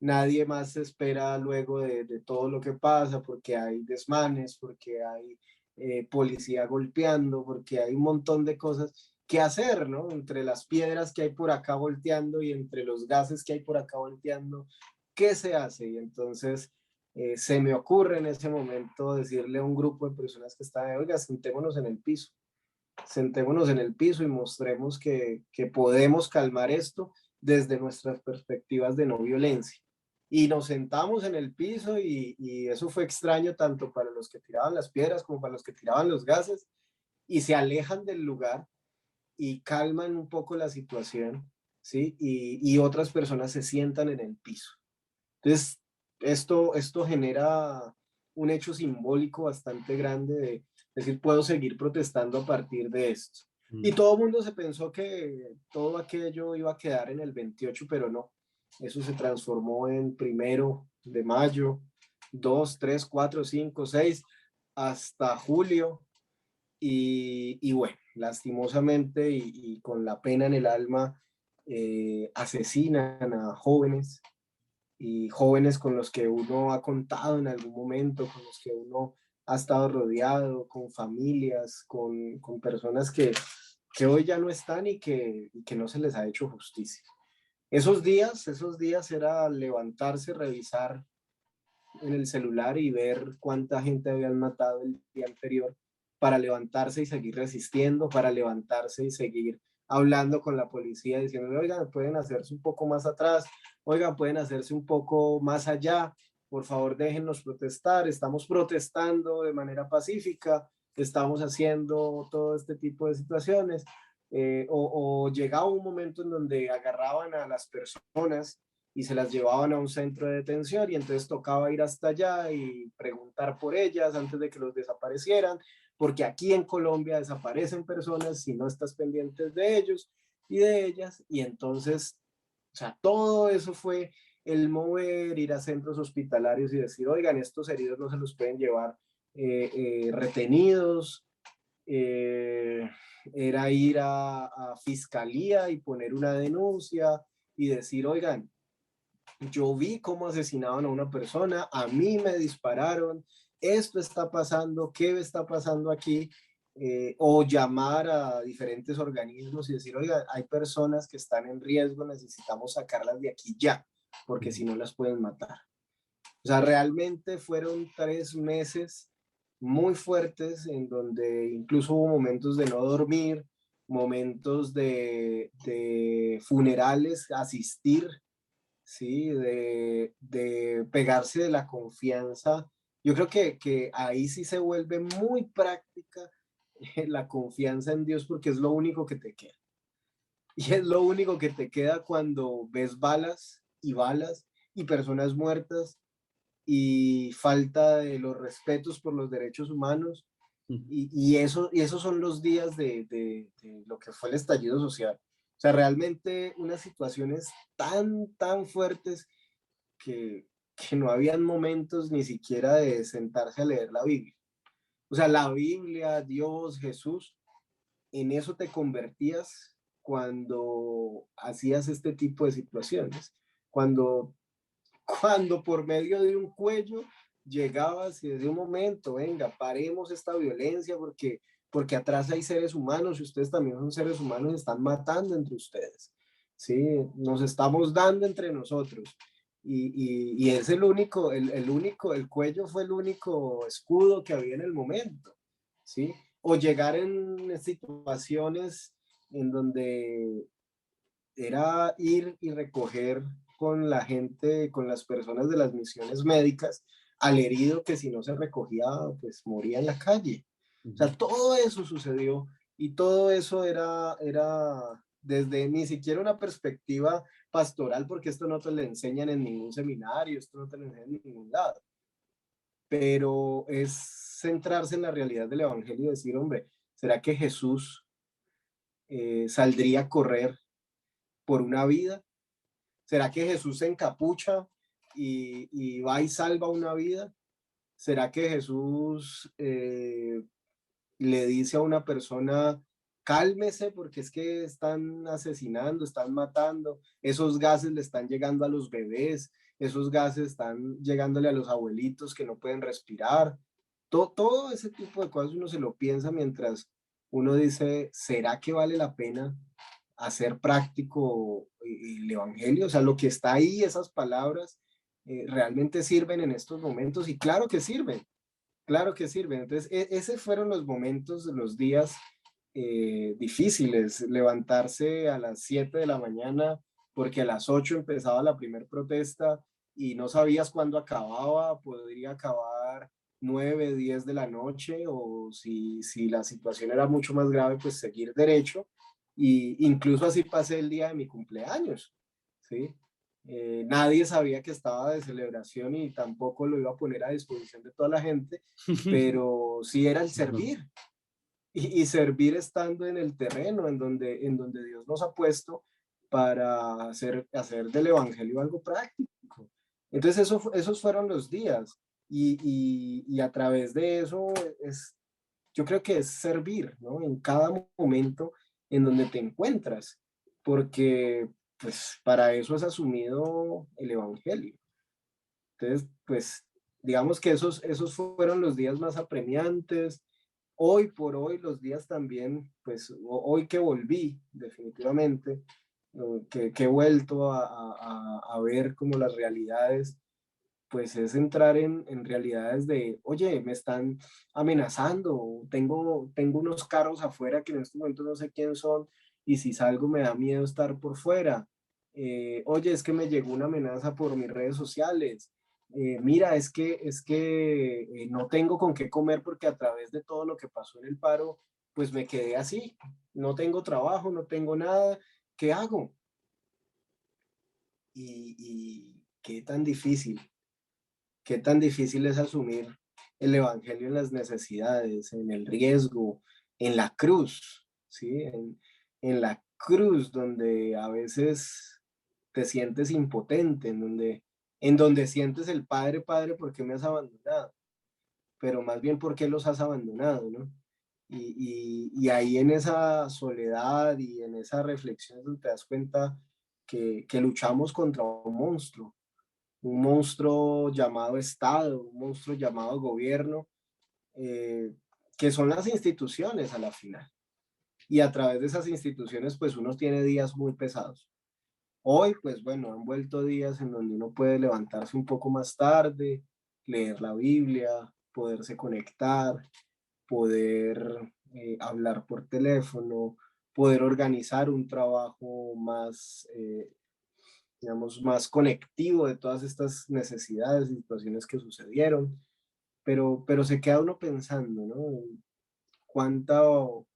nadie más se espera luego de todo lo que pasa, porque hay desmanes, porque hay policía golpeando, porque hay un montón de cosas que hacer, ¿no? Entre las piedras que hay por acá volteando y entre los gases que hay por acá volteando, ¿qué se hace? Y entonces se me ocurre en ese momento decirle a un grupo de personas que están, oiga, sentémonos en el piso y mostremos que podemos calmar esto desde nuestras perspectivas de no violencia. Y nos sentamos en el piso y eso fue extraño tanto para los que tiraban las piedras como para los que tiraban los gases y se alejan del lugar y calman un poco la situación, ¿sí? Y otras personas se sientan en el piso. Entonces, esto genera un hecho simbólico bastante grande de decir, puedo seguir protestando a partir de esto. Y Mm. todo el mundo se pensó que todo aquello iba a quedar en el 28, pero no. Eso se transformó en 1 de mayo, 2, 3, 4, 5, 6, hasta julio. Y bueno, lastimosamente y con la pena en el alma, asesinan a jóvenes y jóvenes con los que uno ha contado en algún momento, con los que uno ha estado rodeado, con familias, con personas que hoy ya no están y que no se les ha hecho justicia. Esos días era levantarse, revisar en el celular y ver cuánta gente habían matado el día anterior para levantarse y seguir resistiendo, para levantarse y seguir hablando con la policía, diciendo, oigan, pueden hacerse un poco más atrás, oigan, pueden hacerse un poco más allá, por favor déjennos protestar, estamos protestando de manera pacífica, estamos haciendo todo este tipo de situaciones. O llegaba un momento en donde agarraban a las personas y se las llevaban a un centro de detención y entonces tocaba ir hasta allá y preguntar por ellas antes de que los desaparecieran, porque aquí en Colombia desaparecen personas si no estás pendientes de ellos y de ellas, y entonces, o sea, todo eso fue el mover, ir a centros hospitalarios y decir, oigan, estos heridos no se los pueden llevar retenidos, eh, era ir a fiscalía y poner una denuncia y decir, oigan, yo vi cómo asesinaban a una persona, a mí me dispararon, esto está pasando, ¿qué está pasando aquí? O llamar a diferentes organismos y decir, oiga, hay personas que están en riesgo, necesitamos sacarlas de aquí ya, porque si no las pueden matar. O sea, realmente fueron 3 meses muy fuertes en donde incluso hubo momentos de no dormir, momentos de funerales, asistir, ¿sí? De pegarse de la confianza. Yo creo que ahí sí se vuelve muy práctica la confianza en Dios porque es lo único que te queda. Y es lo único que te queda cuando ves balas y personas muertas y falta de los respetos por los derechos humanos. Y esos son los días de lo que fue el estallido social. O sea, realmente unas situaciones tan fuertes que no habían momentos ni siquiera de sentarse a leer la Biblia. O sea, la Biblia, Dios, Jesús, en eso te convertías cuando hacías este tipo de situaciones. Cuando, cuando por medio de un cuello llegabas y desde un momento, venga, paremos esta violencia porque atrás hay seres humanos y ustedes también son seres humanos y están matando entre ustedes. ¿Sí? Nos estamos dando entre nosotros. Y es el cuello fue el único escudo que había en el momento. ¿Sí? O llegar en situaciones en donde era ir y recoger con la gente, con las personas de las misiones médicas, al herido que si no se recogía, pues moría en la calle. O sea, todo eso sucedió y todo eso era desde ni siquiera una perspectiva pastoral, porque esto no te lo enseñan en ningún seminario, esto no te lo enseñan en ningún lado, pero es centrarse en la realidad del Evangelio y decir, hombre, ¿será que Jesús saldría a correr por una vida? ¿Será que Jesús se encapucha y va y salva una vida? ¿Será que Jesús le dice a una persona, cálmese porque es que están asesinando, están matando, esos gases le están llegando a los bebés, esos gases están llegándole a los abuelitos que no pueden respirar? Todo ese tipo de cosas uno se lo piensa mientras uno dice, ¿será que vale la pena hacer práctico el Evangelio? O sea, lo que está ahí, esas palabras, realmente sirven en estos momentos y claro que sirven, claro que sirven. Entonces, esos fueron los momentos, los días difíciles, levantarse a las 7 de la mañana porque a las 8 empezaba la primera protesta y no sabías cuándo acababa, podría acabar 9 10 de la noche o si la situación era mucho más grave, pues seguir derecho. Y incluso así pasé el día de mi cumpleaños, ¿sí? Nadie sabía que estaba de celebración y tampoco lo iba a poner a disposición de toda la gente, pero sí era el servir y servir estando en el terreno en donde Dios nos ha puesto para hacer del Evangelio algo práctico. Entonces esos fueron los días y a través de eso yo creo que es servir, ¿no? En cada momento en donde te encuentras, porque pues para eso has asumido el Evangelio. Entonces, pues digamos que esos fueron los días más apremiantes. Hoy por hoy, los días también, pues hoy que volví definitivamente, que he vuelto a ver como las realidades, pues es entrar en realidades de, oye, me están amenazando, tengo unos carros afuera que en este momento no sé quién son y si salgo me da miedo estar por fuera. Oye, es que me llegó una amenaza por mis redes sociales. Mira, es que no tengo con qué comer porque a través de todo lo que pasó en el paro, pues me quedé así. No tengo trabajo, no tengo nada. ¿Qué hago? Y qué tan difícil es asumir el evangelio en las necesidades, en el riesgo, en la cruz, ¿sí? En la cruz donde a veces te sientes impotente, en donde sientes el Padre, Padre, ¿por qué me has abandonado? Pero más bien, ¿por qué los has abandonado, no? Y ahí en esa soledad y en esa reflexión es donde te das cuenta que luchamos contra un monstruo llamado Estado, un monstruo llamado gobierno, eh, que son las instituciones a la final. Y a través de esas instituciones, pues uno tiene días muy pesados. Hoy, pues bueno, han vuelto días en donde uno puede levantarse un poco más tarde, leer la Biblia, poderse conectar, poder hablar por teléfono, poder organizar un trabajo más, digamos, más conectivo de todas estas necesidades y situaciones que sucedieron, pero se queda uno pensando, ¿no? ¿Cuánto,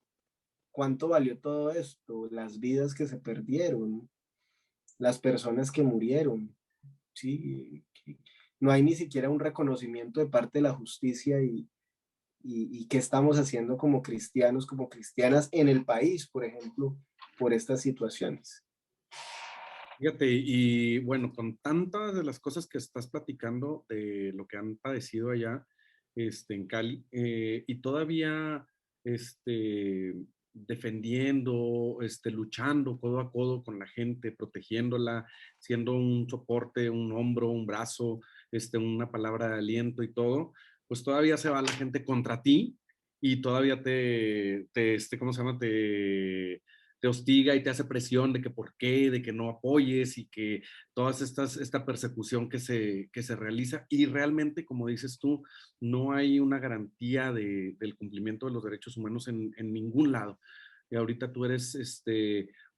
cuánto valió todo esto? Las vidas que se perdieron, las personas que murieron, ¿sí? No hay ni siquiera un reconocimiento de parte de la justicia y qué estamos haciendo como cristianos, como cristianas en el país, por ejemplo, por estas situaciones. Fíjate, y bueno, con tantas de las cosas que estás platicando de lo que han padecido allá en Cali, y todavía defendiendo, luchando codo a codo con la gente, protegiéndola, siendo un soporte, un hombro, un brazo, una palabra de aliento y todo, pues todavía se va la gente contra ti y todavía ¿cómo se llama? Te hostiga y te hace presión de que por qué, de que no apoyes y que esta persecución que se realiza y realmente, como dices tú, no hay una garantía del cumplimiento de los derechos humanos en ningún lado. Y ahorita tú eres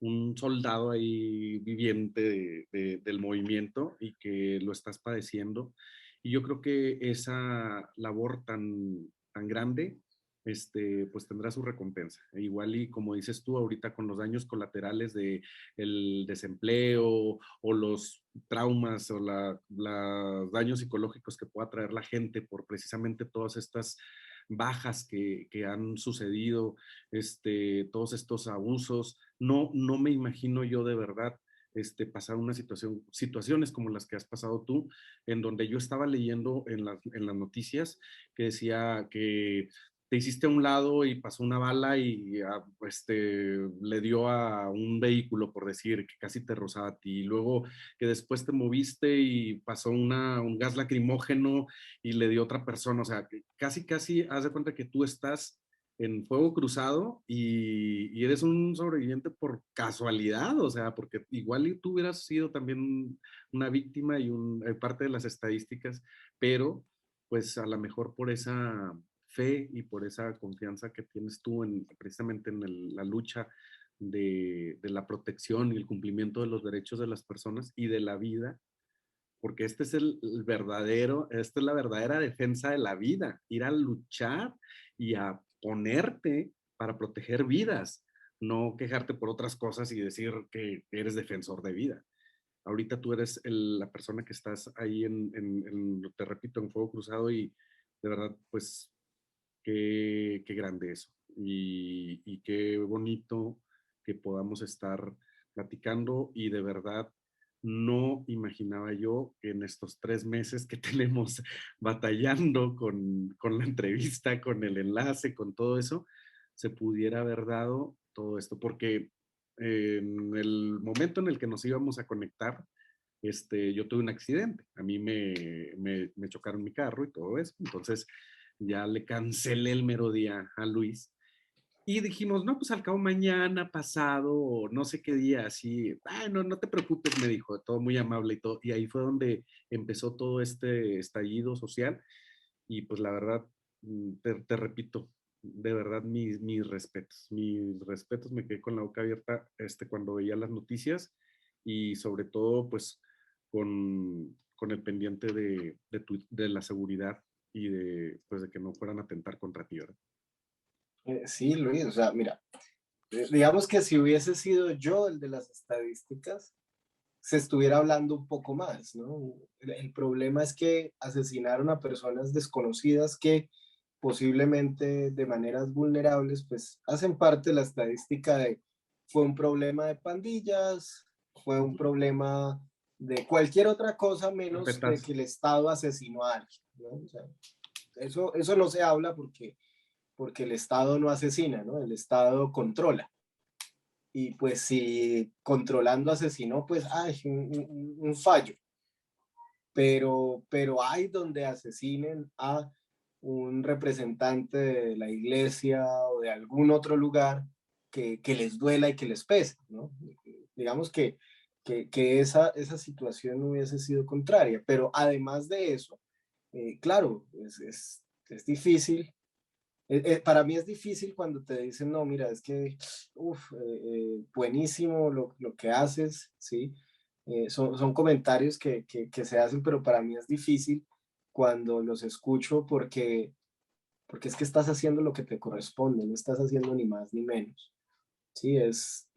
un soldado ahí viviente del movimiento y que lo estás padeciendo. Y yo creo que esa labor tan grande pues tendrá su recompensa. E igual y como dices tú ahorita con los daños colaterales de el desempleo o los traumas o los daños psicológicos que pueda traer la gente por precisamente todas estas bajas que han sucedido, todos estos abusos. No me imagino yo de verdad pasar una situaciones como las que has pasado tú, en donde yo estaba leyendo en las noticias que decía que te hiciste a un lado y pasó una bala y le dio a un vehículo, por decir, que casi te rozaba a ti. Y luego que después te moviste y pasó un gas lacrimógeno y le dio a otra persona. O sea, que casi haz de cuenta que tú estás en fuego cruzado y eres un sobreviviente por casualidad, o sea, porque igual y tú hubieras sido también una víctima y parte de las estadísticas, pero pues a lo mejor por esa fe y por esa confianza que tienes tú precisamente en la lucha de la protección y el cumplimiento de los derechos de las personas y de la vida, porque este es esta es la verdadera defensa de la vida, ir a luchar y a ponerte para proteger vidas, no quejarte por otras cosas y decir que eres defensor de vida. Ahorita tú eres la persona que estás ahí te repito, en fuego cruzado y de verdad, pues qué grande eso. Y qué bonito que podamos estar platicando y de verdad no imaginaba yo que en estos 3 meses que tenemos batallando con la entrevista, con el enlace, con todo eso, se pudiera haber dado todo esto, porque en el momento en el que nos íbamos a conectar, yo tuve un accidente, a mí me chocaron mi carro y todo eso, entonces ya le cancelé el mero día a Luis Y dijimos, no, pues al cabo mañana, pasado, o no sé qué día, así, no, no te preocupes, me dijo, todo muy amable y todo. Y ahí fue donde empezó todo este estallido social. Y pues la verdad, te repito, de verdad mis respetos, me quedé con la boca abierta cuando veía las noticias y sobre todo pues con el pendiente de la seguridad y pues, de que no fueran a atentar contra ti, ¿verdad? Sí, Luis, o sea, mira, digamos que si hubiese sido yo el de las estadísticas, se estuviera hablando un poco más, ¿no? El problema es que asesinaron a personas desconocidas que posiblemente de maneras vulnerables, pues hacen parte de la estadística de fue un problema de pandillas, fue un problema de cualquier otra cosa menos de Carpetas. que el Estado asesinó a alguien, ¿no? O sea, eso no se habla porque el Estado no asesina, ¿no? El Estado controla. Y pues si controlando asesinó, pues hay un fallo. Pero hay donde asesinen a un representante de la iglesia o de algún otro lugar que les duela y que les pese, ¿no? Digamos que esa situación hubiese sido contraria, pero además de eso, claro, es difícil. Para mí es difícil cuando te dicen, no, mira, es que, buenísimo lo que haces, ¿sí? Son comentarios que se hacen, pero para mí es difícil cuando los escucho porque es que estás haciendo lo que te corresponde, no estás haciendo ni más ni menos, ¿sí? Es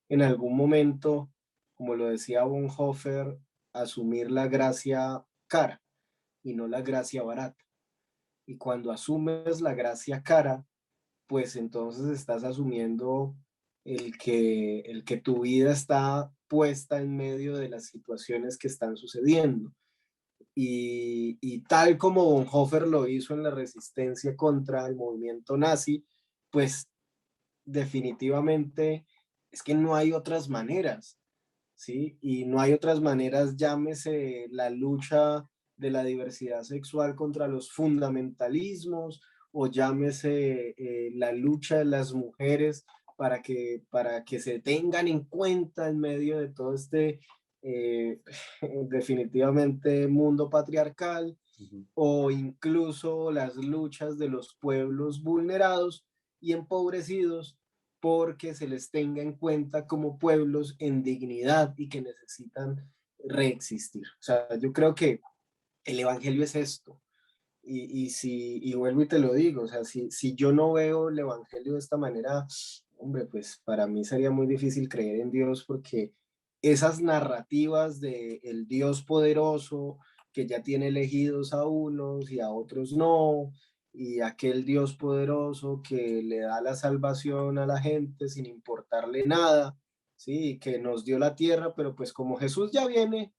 en algún momento, como lo decía Bonhoeffer, asumir la gracia cara y no la gracia barata. Y cuando asumes la gracia cara, pues entonces estás asumiendo el que tu vida está puesta en medio de las situaciones que están sucediendo. Y tal como Bonhoeffer lo hizo en la resistencia contra el movimiento nazi, pues definitivamente es que no hay otras maneras, ¿sí? Y no hay otras maneras, llámese la lucha de la diversidad sexual contra los fundamentalismos o llámese la lucha de las mujeres para que se tengan en cuenta en medio de todo eh, definitivamente mundo patriarcal, Ujú. o incluso las luchas de los pueblos vulnerados y empobrecidos porque se les tenga en cuenta como pueblos en dignidad y que necesitan reexistir. O sea, yo creo que el Evangelio es esto. Y vuelvo y te lo digo, o sea, si yo no veo el Evangelio de esta manera, hombre, pues para mí sería muy difícil creer en Dios porque esas narrativas de el Dios poderoso que ya tiene elegidos a unos y a otros no, y aquel Dios poderoso que le da la salvación a la gente sin importarle nada, sí, que nos dio la tierra, pero pues como Jesús ya viene,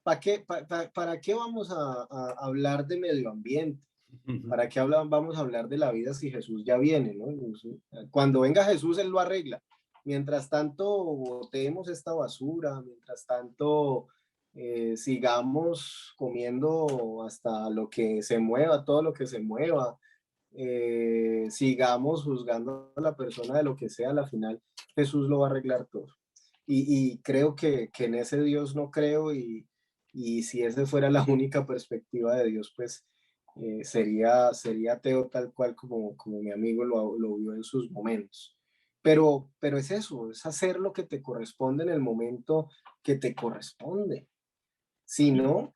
¿para qué vamos a hablar de medio ambiente? Ujú. ¿Para qué vamos a hablar de la vida si Jesús ya viene, ¿no? Cuando venga Jesús, Él lo arregla. Mientras tanto, botemos esta basura, mientras tanto, sigamos comiendo hasta lo que se mueva, todo lo que se mueva, sigamos juzgando a la persona de lo que sea, a la final Jesús lo va a arreglar todo. Y creo que en ese Dios no creo y si esa fuera la única perspectiva de Dios, pues sería ateo tal cual como mi amigo lo vio en sus momentos. Pero es eso, es hacer lo que te corresponde en el momento que te corresponde. Si no,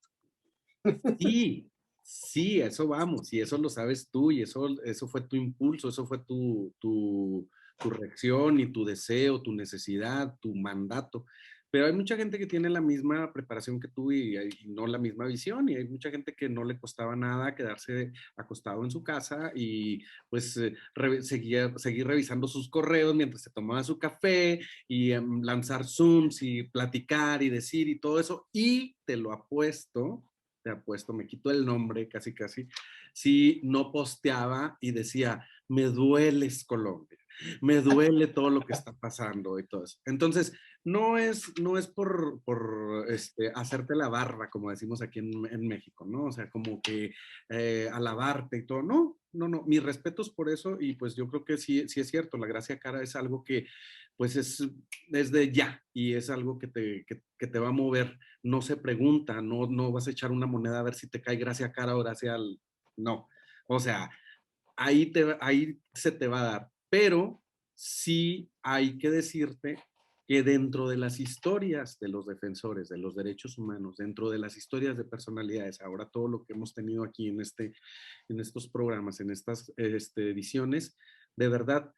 Sí, sí, a eso vamos, y eso lo sabes tú, y eso fue tu impulso, eso fue tu reacción y tu deseo, tu necesidad, tu mandato. Pero hay mucha gente que tiene la misma preparación que tú y no la misma visión, y hay mucha gente que no le costaba nada quedarse acostado en su casa y pues seguir revisando sus correos mientras se tomaba su café y lanzar Zooms y platicar y decir y todo eso. Y te apuesto, me quito el nombre casi casi, si no posteaba y decía, me dueles Colombia, me duele todo lo que está pasando y todo eso. Entonces, no es por hacerte la barra, como decimos aquí en México, ¿no? O sea, como que alabarte y todo. No, no, no. Mis respetos por eso y pues yo creo que sí, sí es cierto. La gracia cara es algo que pues es de ya y es algo que te va a mover. No se pregunta, no vas a echar una moneda a ver si te cae gracia cara o gracia al... No. O sea, ahí se te va a dar. Pero sí hay que decirte que dentro de las historias de los defensores de los derechos humanos, dentro de las historias de personalidades, ahora todo lo que hemos tenido aquí en estos programas, en estas ediciones, de verdad,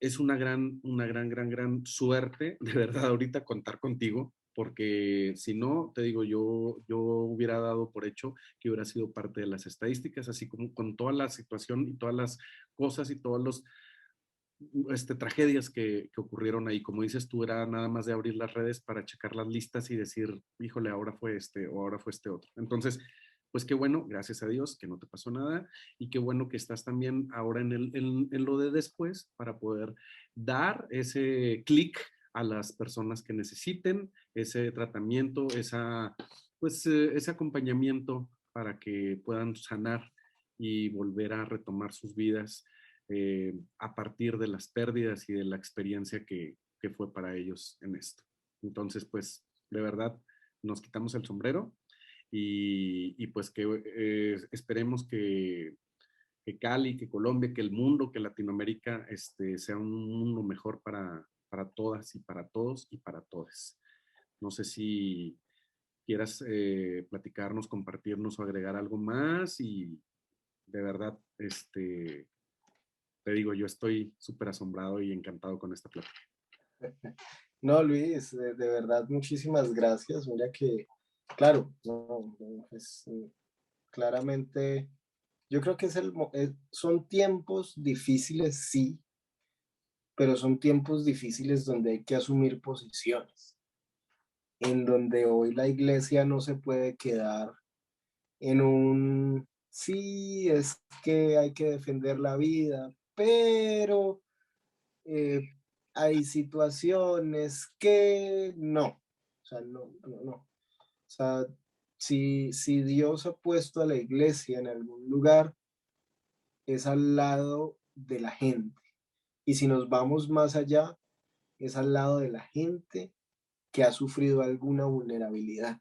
es gran suerte, de verdad, ahorita contar contigo, porque si no, te digo, yo hubiera dado por hecho que hubiera sido parte de las estadísticas, así como con toda la situación y todas las cosas y todas las tragedias que ocurrieron ahí. Como dices tú, era nada más de abrir las redes para checar las listas y decir, híjole, ahora fue este o ahora fue este otro. Entonces, pues qué bueno, gracias a Dios que no te pasó nada y qué bueno que estás también ahora en lo de después para poder dar ese clic a las personas que necesiten ese tratamiento, ese acompañamiento para que puedan sanar y volver a retomar sus vidas a partir de las pérdidas y de la experiencia que fue para ellos en esto. Entonces, pues, de verdad, nos quitamos el sombrero y pues que esperemos que Cali, que Colombia, que el mundo, que Latinoamérica sea un mundo mejor para todas y para todos y para todos. No sé si quieras platicarnos, compartirnos o agregar algo más y de verdad, te digo, yo estoy súper asombrado y encantado con esta plática. No, Luis, de verdad, muchísimas gracias. Mira que, claro, no, no, pues, claramente, yo creo que son tiempos difíciles, sí, pero son tiempos difíciles donde hay que asumir posiciones, en donde hoy la iglesia no se puede quedar en sí, es que hay que defender la vida, pero eh, hay situaciones que no, o sea, no, no, no. O sea, si Dios ha puesto a la iglesia en algún lugar, es al lado de la gente. Y si nos vamos más allá, es al lado de la gente que ha sufrido alguna vulnerabilidad.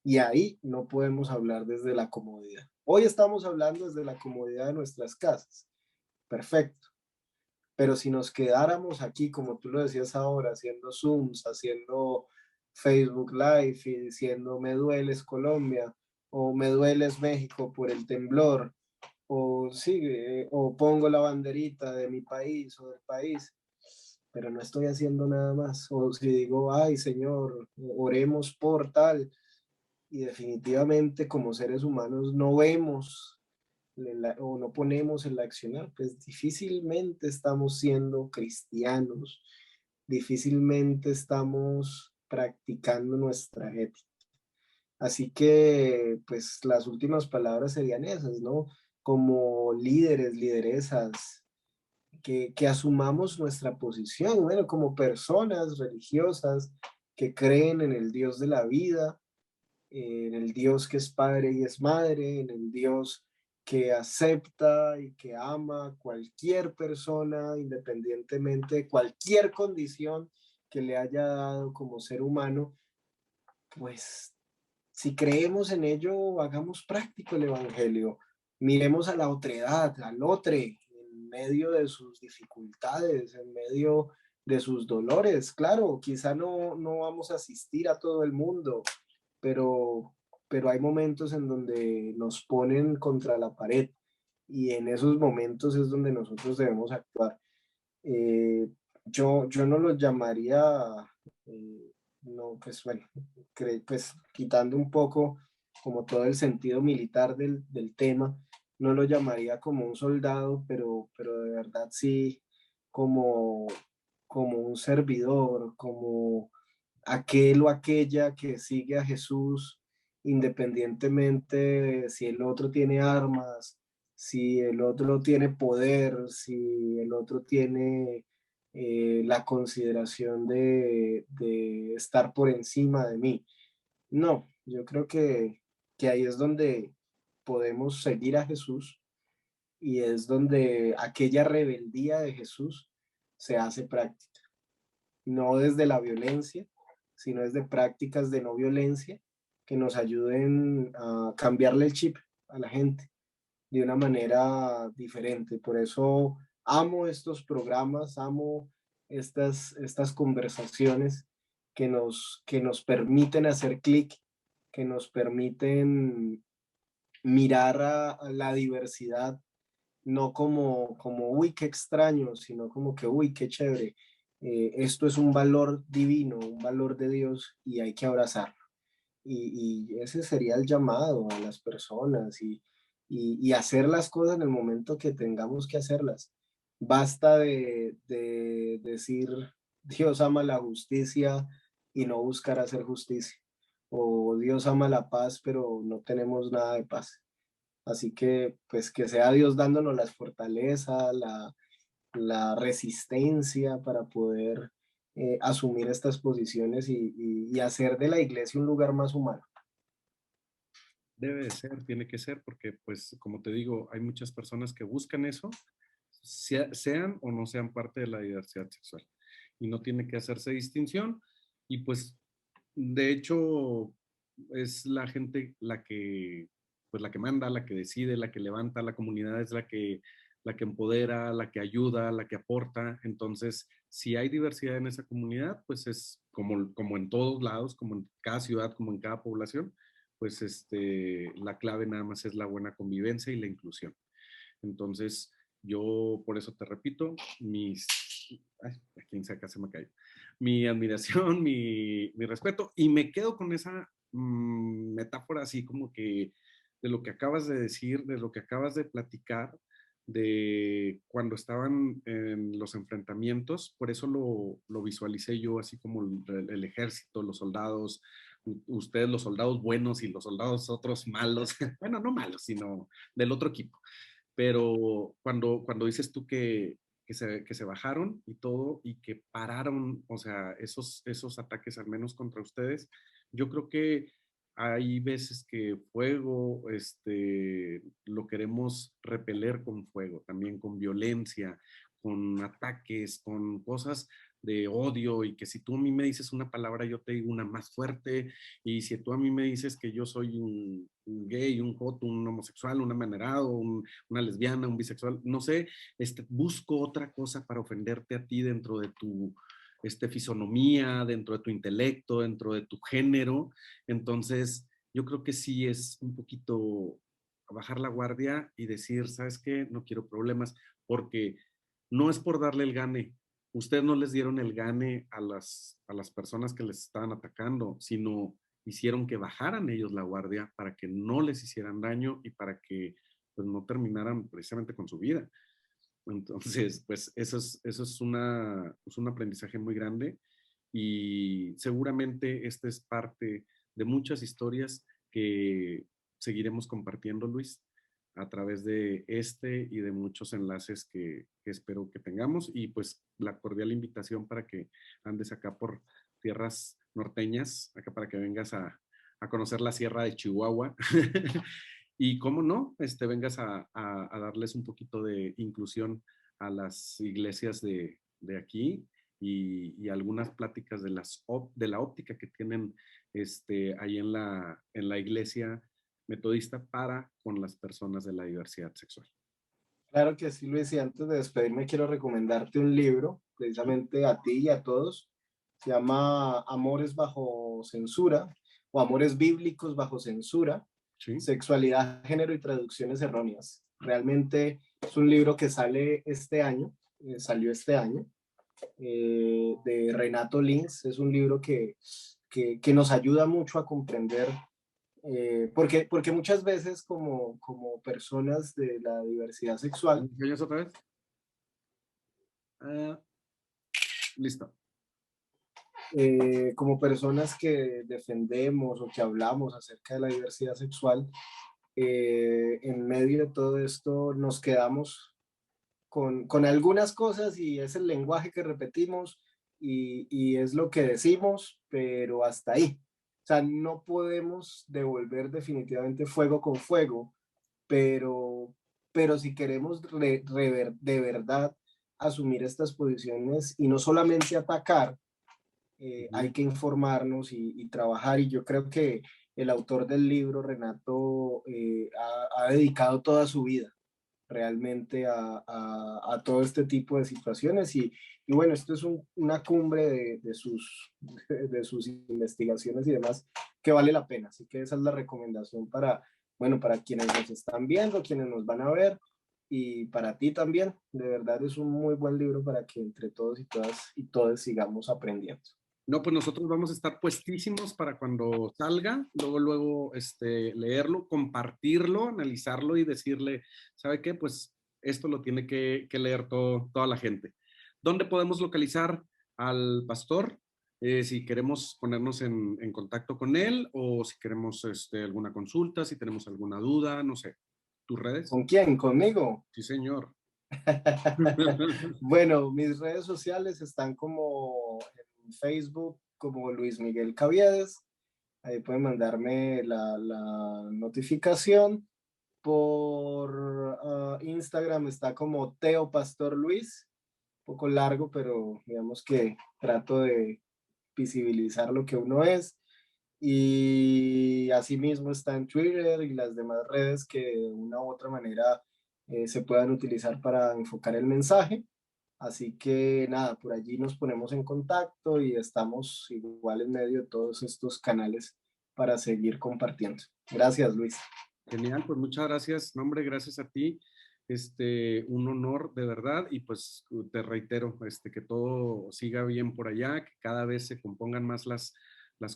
Y ahí no podemos hablar desde la comodidad. Hoy estamos hablando desde la comodidad de nuestras casas. Perfecto. Pero si nos quedáramos aquí, como tú lo decías ahora, haciendo Zooms, haciendo Facebook Live y diciendo me dueles Colombia o me dueles México por el temblor o sí, o pongo la banderita de mi país o del país, pero no estoy haciendo nada más. O si digo, ay Señor, oremos por tal, y definitivamente como seres humanos no vemos o no ponemos el accionar, pues difícilmente estamos siendo cristianos, difícilmente estamos practicando nuestra ética. Así que, pues las últimas palabras serían esas, ¿no? Como líderes, lideresas, que asumamos nuestra posición, bueno, como personas religiosas que creen en el Dios de la vida, en el Dios que es padre y es madre, en el Dios que acepta y que ama a cualquier persona, independientemente de cualquier condición que le haya dado como ser humano, pues si creemos en ello, hagamos práctico el Evangelio. Miremos a la otredad, al otro, en medio de sus dificultades, en medio de sus dolores. Claro, quizá no vamos a asistir a todo el mundo, pero, pero hay momentos en donde nos ponen contra la pared y en esos momentos es donde nosotros debemos actuar. Eh, yo no lo llamaría, eh, no, pues bueno, pues quitando un poco como todo el sentido militar del tema, no lo llamaría como un soldado, pero de verdad sí como, como un servidor, como aquel o aquella que sigue a Jesús independientemente de si el otro tiene armas, si el otro tiene poder, si el otro tiene la consideración de estar por encima de mí. No, yo creo que ahí es donde podemos seguir a Jesús y es donde aquella rebeldía de Jesús se hace práctica, no desde la violencia, sino desde prácticas de no violencia que nos ayuden a cambiarle el chip a la gente de una manera diferente. Por eso amo estos programas, amo estas conversaciones que nos permiten hacer clic, que nos permiten mirar a la diversidad, no como, uy, qué extraño, sino como que, uy, qué chévere. Esto es un valor divino, un valor de Dios y hay que abrazarlo. Y ese sería el llamado a las personas y hacer las cosas en el momento que tengamos que hacerlas. Basta de decir Dios ama la justicia y no buscar hacer justicia. O Dios ama la paz, pero no tenemos nada de paz. Así que, pues, que sea Dios dándonos la fortaleza, la resistencia para poder asumir estas posiciones y hacer de la iglesia un lugar más humano. Debe de ser, tiene que ser, porque pues como te digo, hay muchas personas que buscan eso, sean o no sean parte de la diversidad sexual. Y no tiene que hacerse distinción. Y pues, de hecho, es la gente pues la que manda, la que decide, la que levanta, la comunidad es la que empodera, la que ayuda, la que aporta. Entonces, si hay diversidad en esa comunidad, pues es como en todos lados, como en cada ciudad, como en cada población, pues la clave nada más es la buena convivencia y la inclusión. Entonces, yo por eso te repito, ay, aquí en acá se me cayó, mi admiración, mi respeto, y me quedo con esa metáfora así como que de lo que acabas de decir, de lo que acabas de platicar, de cuando estaban en los enfrentamientos, por eso lo visualicé yo así como el ejército, los soldados, ustedes los soldados buenos y los soldados otros malos, bueno, no malos, sino del otro equipo. Pero cuando dices tú que se bajaron y todo y que pararon, o sea, esos ataques al menos contra ustedes, yo creo que hay veces que fuego, lo queremos repeler con fuego, también con violencia, con ataques, con cosas de odio y que si tú a mí me dices una palabra, yo te digo una más fuerte y si tú a mí me dices que yo soy un gay, un joto, un homosexual, un amanerado, una lesbiana, un bisexual, no sé, busco otra cosa para ofenderte a ti dentro de tu fisonomía, dentro de tu intelecto, dentro de tu género. Entonces, yo creo que sí es un poquito bajar la guardia y decir, ¿sabes qué? No quiero problemas, porque no es por darle el gane. Ustedes no les dieron el gane a las personas que les estaban atacando, sino hicieron que bajaran ellos la guardia para que no les hicieran daño y para que pues, no terminaran precisamente con su vida. Entonces, pues eso es un aprendizaje muy grande y seguramente esta es parte de muchas historias que seguiremos compartiendo, Luis, a través de y de muchos enlaces que espero que tengamos y pues la cordial invitación para que andes acá por tierras norteñas, acá para que vengas a conocer la Sierra de Chihuahua. Y cómo no, vengas a darles un poquito de inclusión a las iglesias de aquí y algunas pláticas de la óptica que tienen ahí en la iglesia metodista para con las personas de la diversidad sexual. Claro que sí, Luis, y antes de despedirme quiero recomendarte un libro, precisamente a ti y a todos. Se llama Amores bajo censura o Amores bíblicos bajo censura, ¿Sí? Sexualidad, Género y Traducciones Erróneas. Realmente es un libro que sale este año, salió este año, de Renato Linz. Es un libro que nos ayuda mucho a comprender porque muchas veces como personas de la diversidad sexual, ¿Me oyes otra vez? Ah, listo. como personas que defendemos o que hablamos acerca de la diversidad sexual, en medio de todo esto nos quedamos con algunas cosas y es el lenguaje que repetimos y es lo que decimos, pero hasta ahí. O sea, no podemos devolver definitivamente fuego con fuego, pero, pero si queremos de verdad asumir estas posiciones y no solamente atacar, hay Ujú. que informarnos y trabajar. Y yo creo que el autor del libro, Renato, ha dedicado toda su vida realmente a todo este tipo de situaciones. Y bueno, esto es una cumbre de sus investigaciones y demás que vale la pena. Así que esa es la recomendación para, bueno, para quienes nos están viendo, quienes nos van a ver y para ti también. De verdad es un muy buen libro para que entre todos y todas y todos sigamos aprendiendo. No, pues nosotros vamos a estar puestísimos para cuando salga, luego, leerlo, compartirlo, analizarlo y decirle, ¿sabe qué? Pues esto lo tiene que leer toda la gente. ¿Dónde podemos localizar al pastor? Si queremos ponernos en contacto con él o si queremos alguna consulta, si tenemos alguna duda, no sé. ¿Tus redes? ¿Con quién? ¿Conmigo? Sí, señor. Bueno, mis redes sociales están como en Facebook, como Luis Miguel Caviedes. Ahí pueden mandarme la notificación. Por Instagram está como Teo Pastor Luis, un poco largo, pero digamos que trato de visibilizar lo que uno es. Y asimismo está en Twitter y las demás redes que de una u otra manera se puedan utilizar para enfocar el mensaje. Así que nada, por allí nos ponemos en contacto y estamos igual en medio de todos estos canales para seguir compartiendo. Gracias, Luis. Genial, pues muchas gracias. No, hombre, gracias a ti. Un honor de verdad y pues te reitero, que todo siga bien por allá, que cada vez se compongan más las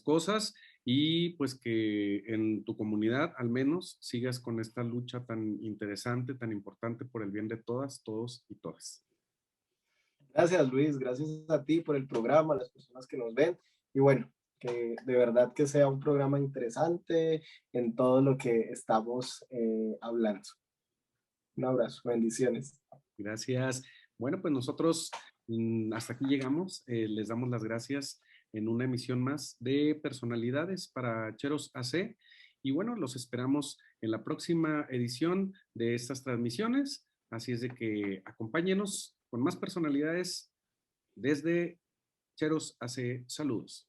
cosas y pues que en tu comunidad al menos sigas con esta lucha tan interesante, tan importante por el bien de todas, todos y todas. Gracias, Luis. Gracias a ti por el programa, a las personas que nos ven. Y bueno, que de verdad que sea un programa interesante en todo lo que estamos hablando. Un abrazo, bendiciones. Gracias. Bueno, pues nosotros hasta aquí llegamos. Les damos las gracias en una emisión más de Personalidades para Cheros AC. Y bueno, los esperamos en la próxima edición de estas transmisiones. Así es de que acompáñenos con más personalidades desde Cheros AC. Saludos.